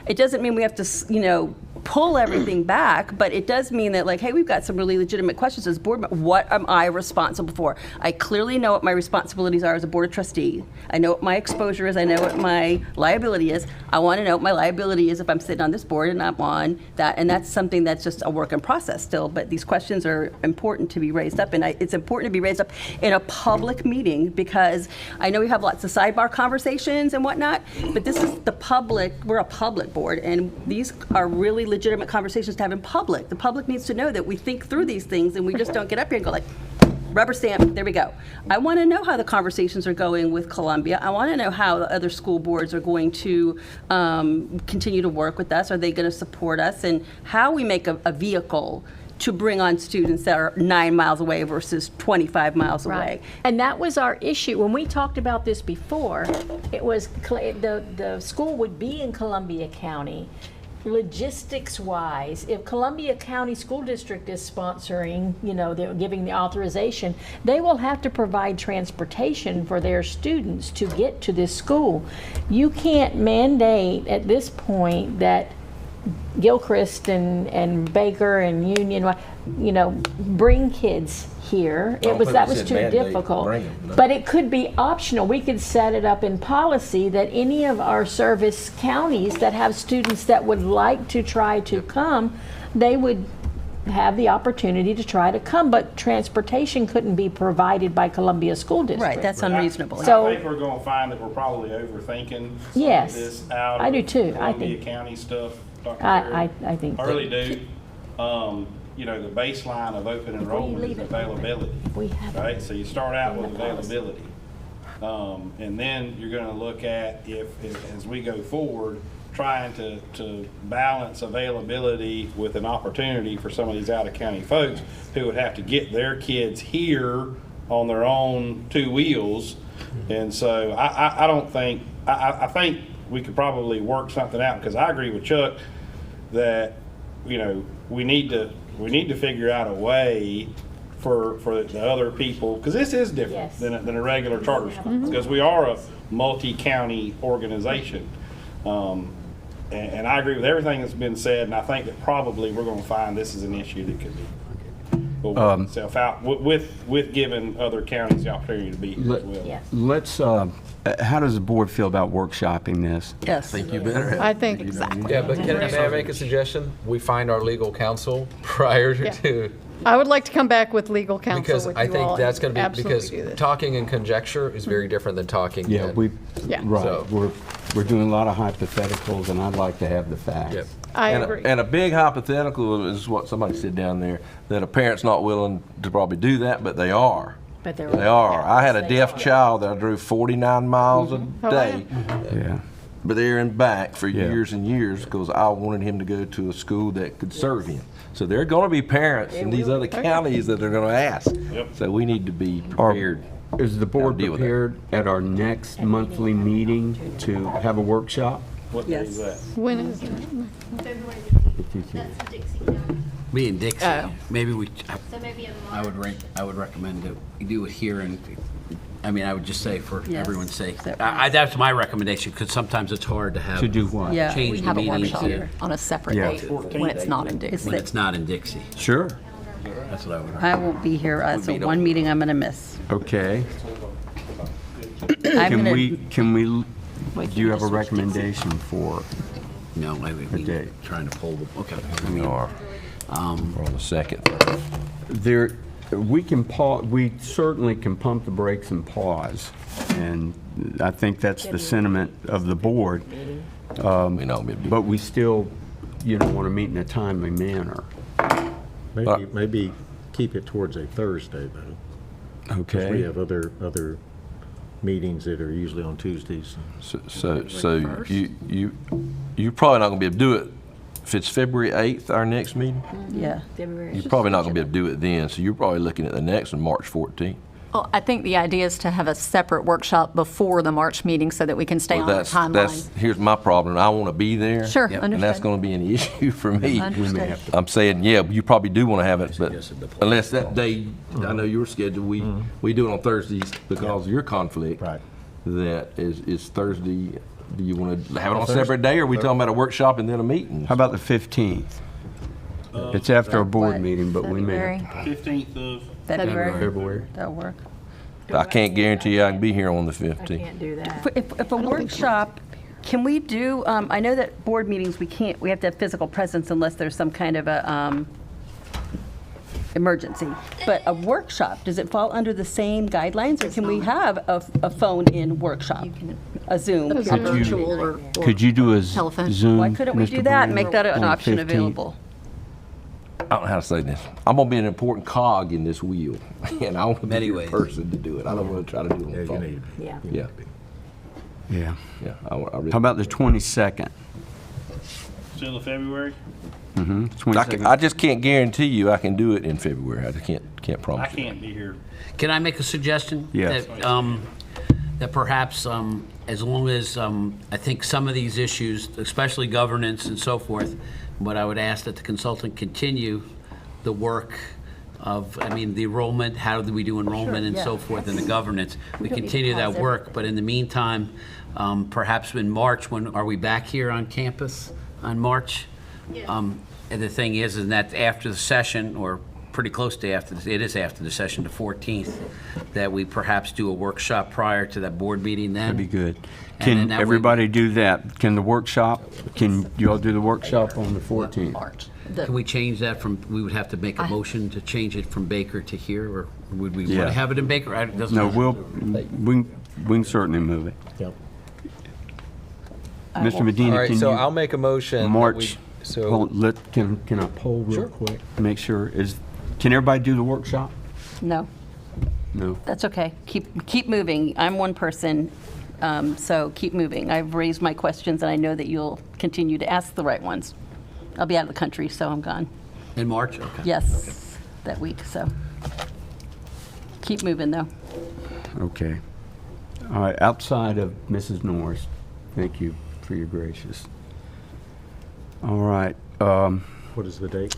S9: It doesn't mean we have to, pull everything back, but it does mean that, hey, we've got some really legitimate questions as board member. What am I responsible for? I clearly know what my responsibilities are as a Board of Trustee. I know what my exposure is. I know what my liability is. I want to know what my liability is if I'm sitting on this board and I'm on that. And that's something that's just a work in process still. But these questions are important to be raised up. And it's important to be raised up in a public meeting, because I know we have lots of sidebar conversations and whatnot, but this is the public. We're a public board, and these are really legitimate conversations to have in public. The public needs to know that we think through these things, and we just don't get up here and go rubber stamp, there we go. I want to know how the conversations are going with Columbia. I want to know how the other school boards are going to continue to work with us. Are they going to support us? And how we make a vehicle to bring on students that are 9 miles away versus 25 miles away.
S2: Right. And that was our issue. When we talked about this before, it was the school would be in Columbia County. Logistics-wise, if Columbia County School District is sponsoring, they're giving the authorization, they will have to provide transportation for their students to get to this school. You can't mandate at this point that Gilchrist and Baker and Union, bring kids here. That was too difficult. But it could be optional. We could set it up in policy that any of our service counties that have students that would like to try to come, they would have the opportunity to try to come, but transportation couldn't be provided by Columbia School District.
S9: Right, that's unreasonable.
S2: So-
S12: I think we're gonna find that we're probably overthinking some
S2: Yes,
S12: of this out
S2: I do
S12: of
S2: too. I
S12: Columbia
S2: think-
S12: County stuff, Dr.
S2: I
S12: Perry.
S2: think.
S12: I really do. The baseline of open enrollment is availability,
S2: We have
S12: right? So you start out with availability. And then you're gonna look at as we go forward, trying to balance availability with an opportunity for some of these out-of-county folks who would have to get their kids here on their own two wheels. And so I don't think, I think we could probably work something out, because I agree with Chuck that, we need to figure out a way for the other people, because this is different
S2: Yes.
S12: than a regular charter school, because we are a multi-county organization. And I agree with everything that's been said, and I think that probably we're going to find this is an issue that could be will work itself out with giving other counties the opportunity to be here as well.
S2: Yes.
S1: Let's, how does the board feel about workshopping this?
S9: Yes.
S13: I think you better have.
S11: I think,
S10: Yeah, but may I make a suggestion? We find our legal counsel prior to,
S11: I would like to come back with legal counsel
S10: because
S11: with
S10: I
S11: you
S10: think
S11: all
S10: that's
S11: and
S10: going to be, because
S11: absolutely do this.
S10: talking in conjecture is very different than talking
S1: Yeah,
S10: in.
S11: Yeah.
S1: right,
S10: So-
S1: we're doing a lot of hypotheticals, and I'd like to have the facts.
S10: Yep.
S11: I
S13: And
S11: agree.
S13: a big hypothetical is what somebody said down there, that a parent's not willing to probably do that, but they are.
S2: But they're-
S13: They are. I had a
S2: Yes,
S13: deaf
S2: they are.
S13: child that I drove 49 miles a
S11: Oh,
S13: day,
S1: Yeah.
S13: but there and back for
S1: Yeah.
S13: years and years, because I wanted him to go to a school that could serve him. So there are going to be parents in these other counties that are going to ask.
S12: Yep.
S13: So we need to be prepared.
S1: Is the board
S13: deal with that.
S1: prepared at our next monthly meeting to have a workshop?
S12: What day is that?
S11: When is it?
S8: Me and Dixie, maybe we,
S14: So maybe in
S8: I would recommend that we do it here, and, I would just say for
S9: Yes.
S8: everyone's sake.
S9: That-
S8: That's my recommendation, because sometimes it's hard to have.
S1: To do what?
S9: Yeah.
S8: Change
S14: we
S8: the
S14: have a
S8: meetings
S14: workshop
S8: here
S14: on a separate
S1: Yeah.
S14: date when it's not in Dixie.
S8: when it's not in Dixie.
S1: Sure.
S8: That's what I would.
S9: I won't be here, so
S8: Would be
S9: one meeting I'm going to miss.
S1: Okay.
S9: I'm gonna-
S1: Can we, do you have a recommendation for?
S8: No, maybe we
S1: Okay.
S8: trying to pull them, okay.
S13: We are. We're on the second.
S1: There, we can we certainly can pump the brakes and pause, and I think that's the sentiment of the board.
S13: We know.
S1: But we still, want to meet in a timely manner.
S4: Maybe keep it towards a Thursday, though. 'Cause we
S1: Okay?
S4: have other meetings that are usually on Tuesdays.
S13: So you're probably not going to be able to do it if it's February 8th, our next meeting.
S9: Yeah.
S13: You're probably not going to be able to do it then, so you're probably looking at the next one, March 14th.
S14: Well, I think the idea is to have a separate workshop before the March meeting so that we can stay
S13: Well,
S14: on our timeline.
S13: here's my problem. I want to be there.
S14: Sure,
S13: And that's
S14: understood.
S13: going to be an issue for me.
S14: Understood.
S13: I'm saying, yeah, you probably do want to have it, but
S8: Suggested the-
S13: unless that day, I know your schedule, we do it on Thursdays because of your conflict.
S4: Right.
S13: That is Thursday, do you want to have it on a separate day, or are we talking about a workshop and then a meeting?
S1: How about the 15th? It's after a board meeting, but we may
S14: February.
S1: have
S12: 15th of
S9: February.
S1: February.
S9: That'll work.
S13: I can't guarantee I can be here on the 15th.
S2: Can't do that.
S9: If a workshop, can we do, I know that board meetings, we have to have physical presence unless there's some kind of a emergency. But a workshop, does it fall under the same guidelines, or can we have a phone-in workshop? A Zoom?
S11: Could
S14: A
S11: you-
S14: virtual or
S1: Could you do a
S14: Telephone.
S1: Zoom?
S9: Why couldn't we
S1: Mr.
S9: do that and
S1: Brown,
S9: make that
S1: on
S9: an
S1: the
S9: option
S1: 15th?
S9: available?
S13: I don't know how to say this. I'm going to be an important cog in this wheel, and I want to be
S8: Many
S13: the
S8: ways.
S13: person to do it. I don't want to try to do it on
S4: Yeah,
S13: the
S4: you
S13: phone.
S4: need.
S2: Yeah.
S13: Yeah,
S1: Yeah.
S13: yeah. I really.
S1: How about the 22nd?
S12: still of February.
S1: Mm-hmm.
S13: I just can't guarantee you I can do it in February. I just can't
S12: I
S13: promise you.
S12: can't be here.
S8: Can I make a suggestion?
S1: Yes.
S8: That perhaps, as long as, I think some of these issues, especially governance and so forth, but I would ask that the consultant continue the work of, the enrollment, how do we do enrollment and so forth, and the governance. We
S9: don't need to
S8: continue that
S9: pause
S8: work, but in the meantime, perhaps in March, when, are we back here on campus on March? And the thing is that after the session, or pretty close to it is after the session, the 14th, that we perhaps do a workshop prior to that board meeting then.
S1: That'd be good.
S8: And then
S1: Can
S8: that way-
S1: everybody do that? Can you all do the workshop on the 14th?
S9: March.
S8: Can we change that from, we would have to make a motion to change it from Baker to here, or would we want
S1: Yeah.
S8: to have it in Baker? It doesn't
S1: No,
S8: matter.
S1: we can certainly move it.
S4: Yep.
S1: Mr.
S10: All
S1: Medina,
S10: right,
S1: can
S10: so
S1: you?
S10: I'll make a motion. that
S1: March,
S10: we- So,
S1: can I poll real
S10: Sure.
S1: quick? Make sure, can everybody do the workshop?
S9: No,
S1: No?
S9: that's okay. Keep moving. I'm one person, so keep moving. I've raised my questions, and I know that you'll continue to ask the right ones. I'll be out of the country, so I'm gone.
S8: In March? Okay.
S9: Yes, that week, so keep moving, though.
S1: Okay. All right, outside of Mrs. Norris, thank you for your gracious. All right,
S4: What is the date?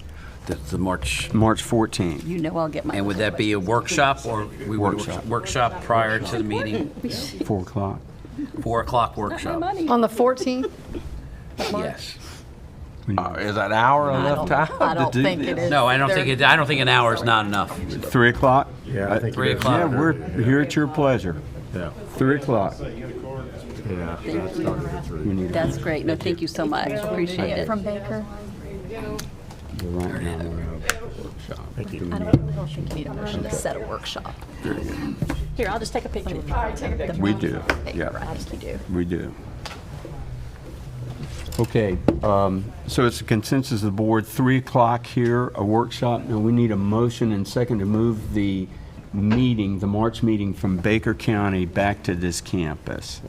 S8: That's the March.
S1: March 14th.
S9: You know I'll get my.
S8: And would that be a workshop, or we would workshop prior to the meeting?
S1: 4 o'clock.
S8: 4 o'clock workshop?
S11: On the 14th?
S8: Yes.
S13: Is that an hour enough time
S9: I don't
S13: to do
S9: think
S13: this?
S9: it is.
S8: No, I don't think an hour is not enough.
S1: 3 o'clock?
S4: Yeah, I think
S8: 3
S4: it is.
S8: o'clock.
S1: Yeah, we're here at your pleasure.
S4: Yeah.
S1: 3 o'clock.
S4: Yeah, that started at 3.
S9: That's great. No, thank you so much. Appreciate it.
S14: From Baker?
S1: Right now, we're at a workshop.
S4: Thank you.
S14: I don't think you need a motion to set a workshop. Here, I'll just take a picture.
S1: We do, yeah.
S14: Right, you do.
S1: We do. Okay, so it's a consensus of the board, 3 o'clock here, a workshop. Now, we need a motion and second to move the meeting, the March meeting from Baker County back to this campus.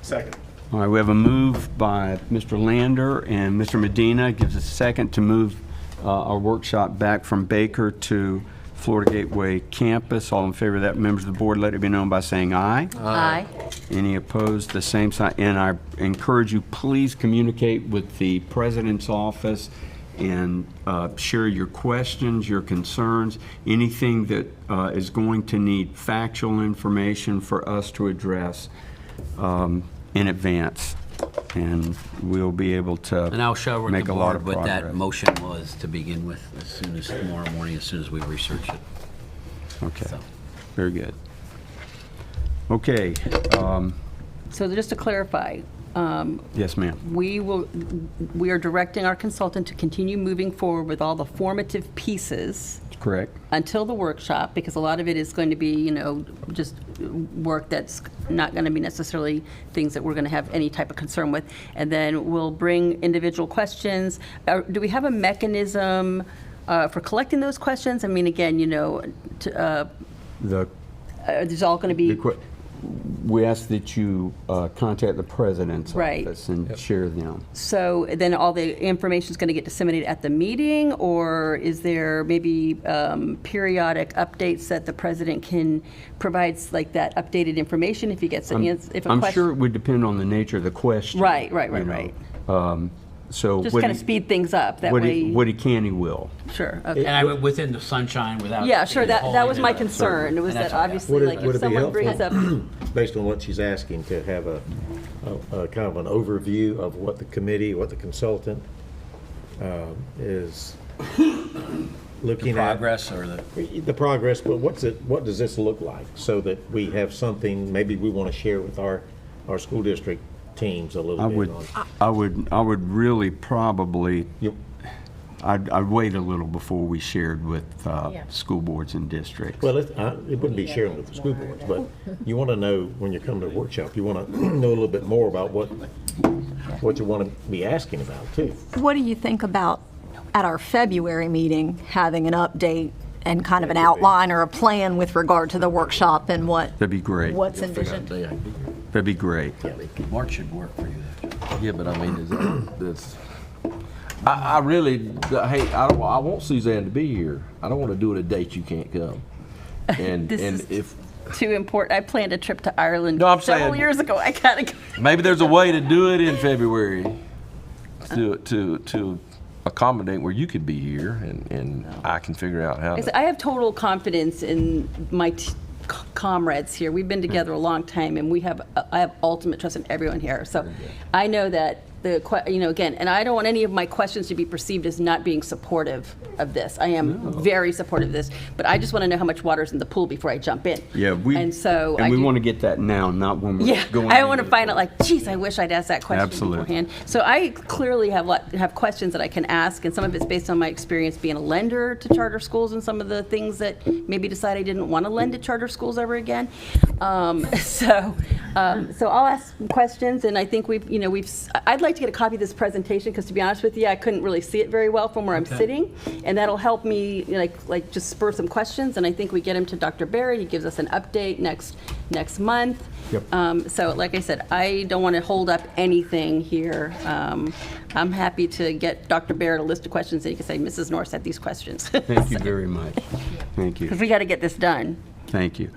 S12: Second.
S1: All right, we have a move by Mr. Lander, and Mr. Medina gives a second to move our workshop back from Baker to Florida Gateway campus. All in favor of that, members of the board, let it be known by saying aye.
S9: Aye.
S1: Any opposed, the same sign. And I encourage you, please communicate with the president's office and share your questions, your concerns, anything that is going to need factual information for us to address in advance. And we'll be able to
S8: And I'll show
S1: make
S8: the
S1: a lot
S8: board
S1: of
S8: what that
S1: progress.
S8: motion was to begin with, as soon as tomorrow morning, as soon as we research it.
S1: Okay,
S8: So.
S1: very good. Okay,
S9: So just to clarify,
S1: yes, ma'am.
S9: we are directing our consultant to continue moving forward with all the formative pieces
S1: Correct.
S9: until the workshop, because a lot of it is going to be, just work that's not going to be necessarily things that we're going to have any type of concern with. And then we'll bring individual questions. Do we have a mechanism for collecting those questions? I mean, again,
S1: The
S9: there's all going to be,
S1: We ask that you contact the president's
S9: Right.
S1: office and share them.
S9: so then all the information is going to get disseminated at the meeting, or is there maybe periodic updates that the president can provide, like that updated information if he gets an answer? If a
S1: I'm
S9: question,
S1: sure it would depend on the nature of the question.
S9: Right.
S1: you know. So
S9: Just
S1: what
S9: kind of
S1: he-
S9: speed things up, that
S1: what
S9: way.
S1: he- What he can, he will.
S9: Sure, okay.
S8: And I went within the sunshine without.
S9: Yeah, sure, that was my
S8: hauling it.
S9: concern, was
S8: And
S9: that
S8: that's okay.
S9: obviously,
S4: Would it-
S9: like,
S4: would
S9: if
S4: it be
S9: someone brings up,
S4: Based on what she's asking, to have a kind of an overview of what the committee, what the consultant is looking at.
S8: Progress or
S4: The progress, but what does this look like? So that we have something, maybe we want to share with our school district teams a little
S1: I
S4: bit
S1: would,
S4: on.
S1: I would really probably,
S4: Yep.
S1: I'd wait a little before we shared with school boards and districts.
S4: Well, it wouldn't be sharing with the school boards, but you want to know, when you come to a workshop, you want to know a little bit more about what you want to be asking about, too.
S14: What do you think about, at our February meeting, having an update and kind of an outline or a plan with regard to the workshop and
S1: That'd be great.
S14: what's envisioned?
S1: That'd be great.
S8: March should work for you.
S13: Yeah, but I mean, that's, I really hate, I want Suzanne to be here. I don't want to do it a date you can't come. And,
S9: This
S13: and
S9: is-
S13: if,
S9: too important. I planned a trip to Ireland
S13: No, I'm
S9: several
S13: saying-
S9: years ago. I gotta go.
S13: maybe there's a way to do it in February to accommodate where you could be here and I can figure out how to.
S9: I have total confidence in my comrades here. We've been together a long time, and I have ultimate trust in everyone here. So I know that again, and I don't want any of my questions to be perceived as not being supportive of this. I am very supportive of this, but I just want to know how much water's in the pool before I jump in.
S1: Yeah, we want to get that now, not when we're going.
S9: I want to find out, like, geez, I wish I'd asked that question
S1: Absolutely.
S9: beforehand. So I clearly have questions that I can ask, and some of it's based on my experience being a lender to charter schools and some of the things that maybe decide I didn't want to lend to charter schools ever again. So I'll ask questions, and I think I'd like to get a copy of this presentation, because to be honest with you, I couldn't really see it very well from where I'm sitting, and that'll help me like just spur some questions, and I think we get him to Dr. Barrett. He gives us an update next month.
S1: Yep.
S9: So like I said, I don't want to hold up anything here. I'm happy to get Dr. Barrett a list of questions, and he can say, Mrs. Norris had these questions.
S1: Thank you very much. Thank you.
S9: Because we got to get this done.
S1: Thank you.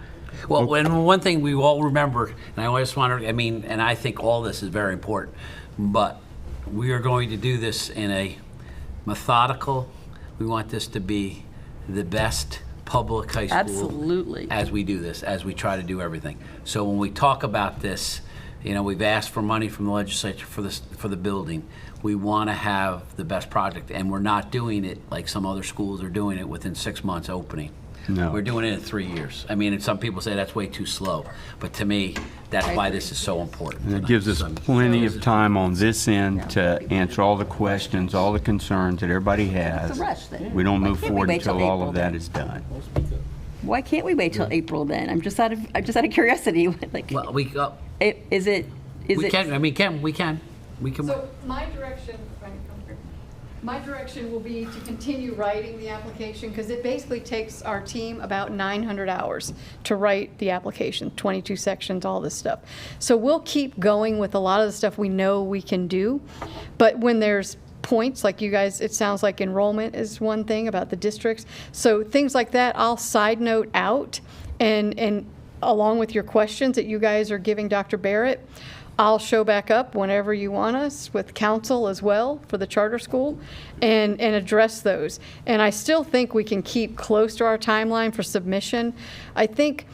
S8: Well, and one thing we all remember, and I always want to, and I think all this is very important, but we are going to do this in a methodical, we want this to be the best public high school.
S9: Absolutely.
S8: As we do this, as we try to do everything. So when we talk about this, we've asked for money from the legislature for the building. We want to have the best project, and we're not doing it like some other schools are doing it within 6 months opening.
S1: No.
S8: We're doing it in 3 years. And some people say that's way too slow, but to me, that's why this is so important.
S1: And it gives us plenty of time on this end to answer all the questions, all the concerns that everybody has.
S9: It's a rush then.
S1: We don't move
S9: Why can't we
S1: forward
S9: wait till
S1: until all
S9: April
S1: of that
S9: then?
S1: is done.
S9: Why can't we wait till April then? I'm just out of curiosity. Like,
S8: Well, we can.
S11: So my direction will be to continue writing the application, because it basically takes our team about 900 hours to write the application, 22 sections, all this stuff. So we'll keep going with a lot of the stuff we know we can do, but when there's points, like you guys, it sounds like enrollment is one thing about the districts. So things like that, I'll side note out, and along with your questions that you guys are giving Dr. Barrett, I'll show back up whenever you want us with counsel as well for the charter school and address those. And I still think we can keep close to our timeline for submission. I think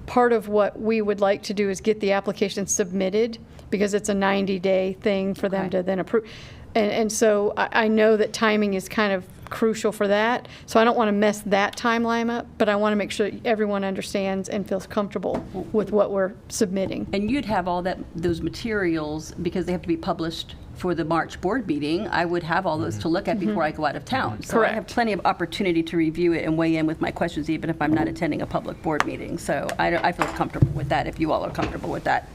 S11: part of what we would like to do is get the application submitted, because it's a 90-day thing for them to then approve. And so I know that timing is kind of crucial for that. So I don't want to mess that timeline up, but I want to make sure everyone understands and feels comfortable with what we're submitting.
S9: and you'd have all those materials, because they have to be published for the March board meeting. I would have all those to look at before I go out of town. So I have
S11: Correct.
S9: plenty of opportunity to review it and weigh in with my questions, even if I'm not attending a public board meeting. So I feel comfortable with that, if you all are comfortable with that.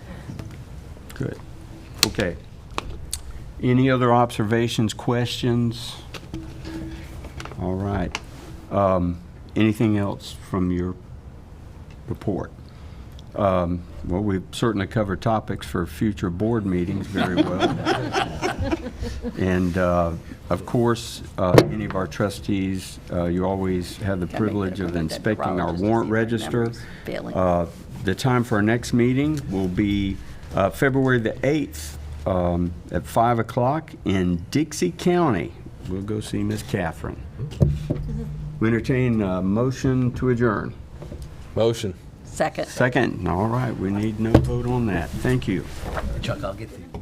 S1: Good. Okay. Any other observations, questions? All right. Anything else from your report? Well, we've certainly covered topics for future board meetings very well. And of course, any of our trustees, you always have the privilege of inspecting our warrant register. The time for our next meeting will be February the 8th at 5 o'clock in Dixie County. We'll go see Miss Catherine. We entertain a motion to adjourn.
S10: Motion.
S9: Second.
S1: Second. All right. We need no vote on that. Thank you.
S8: Chuck, I'll get the.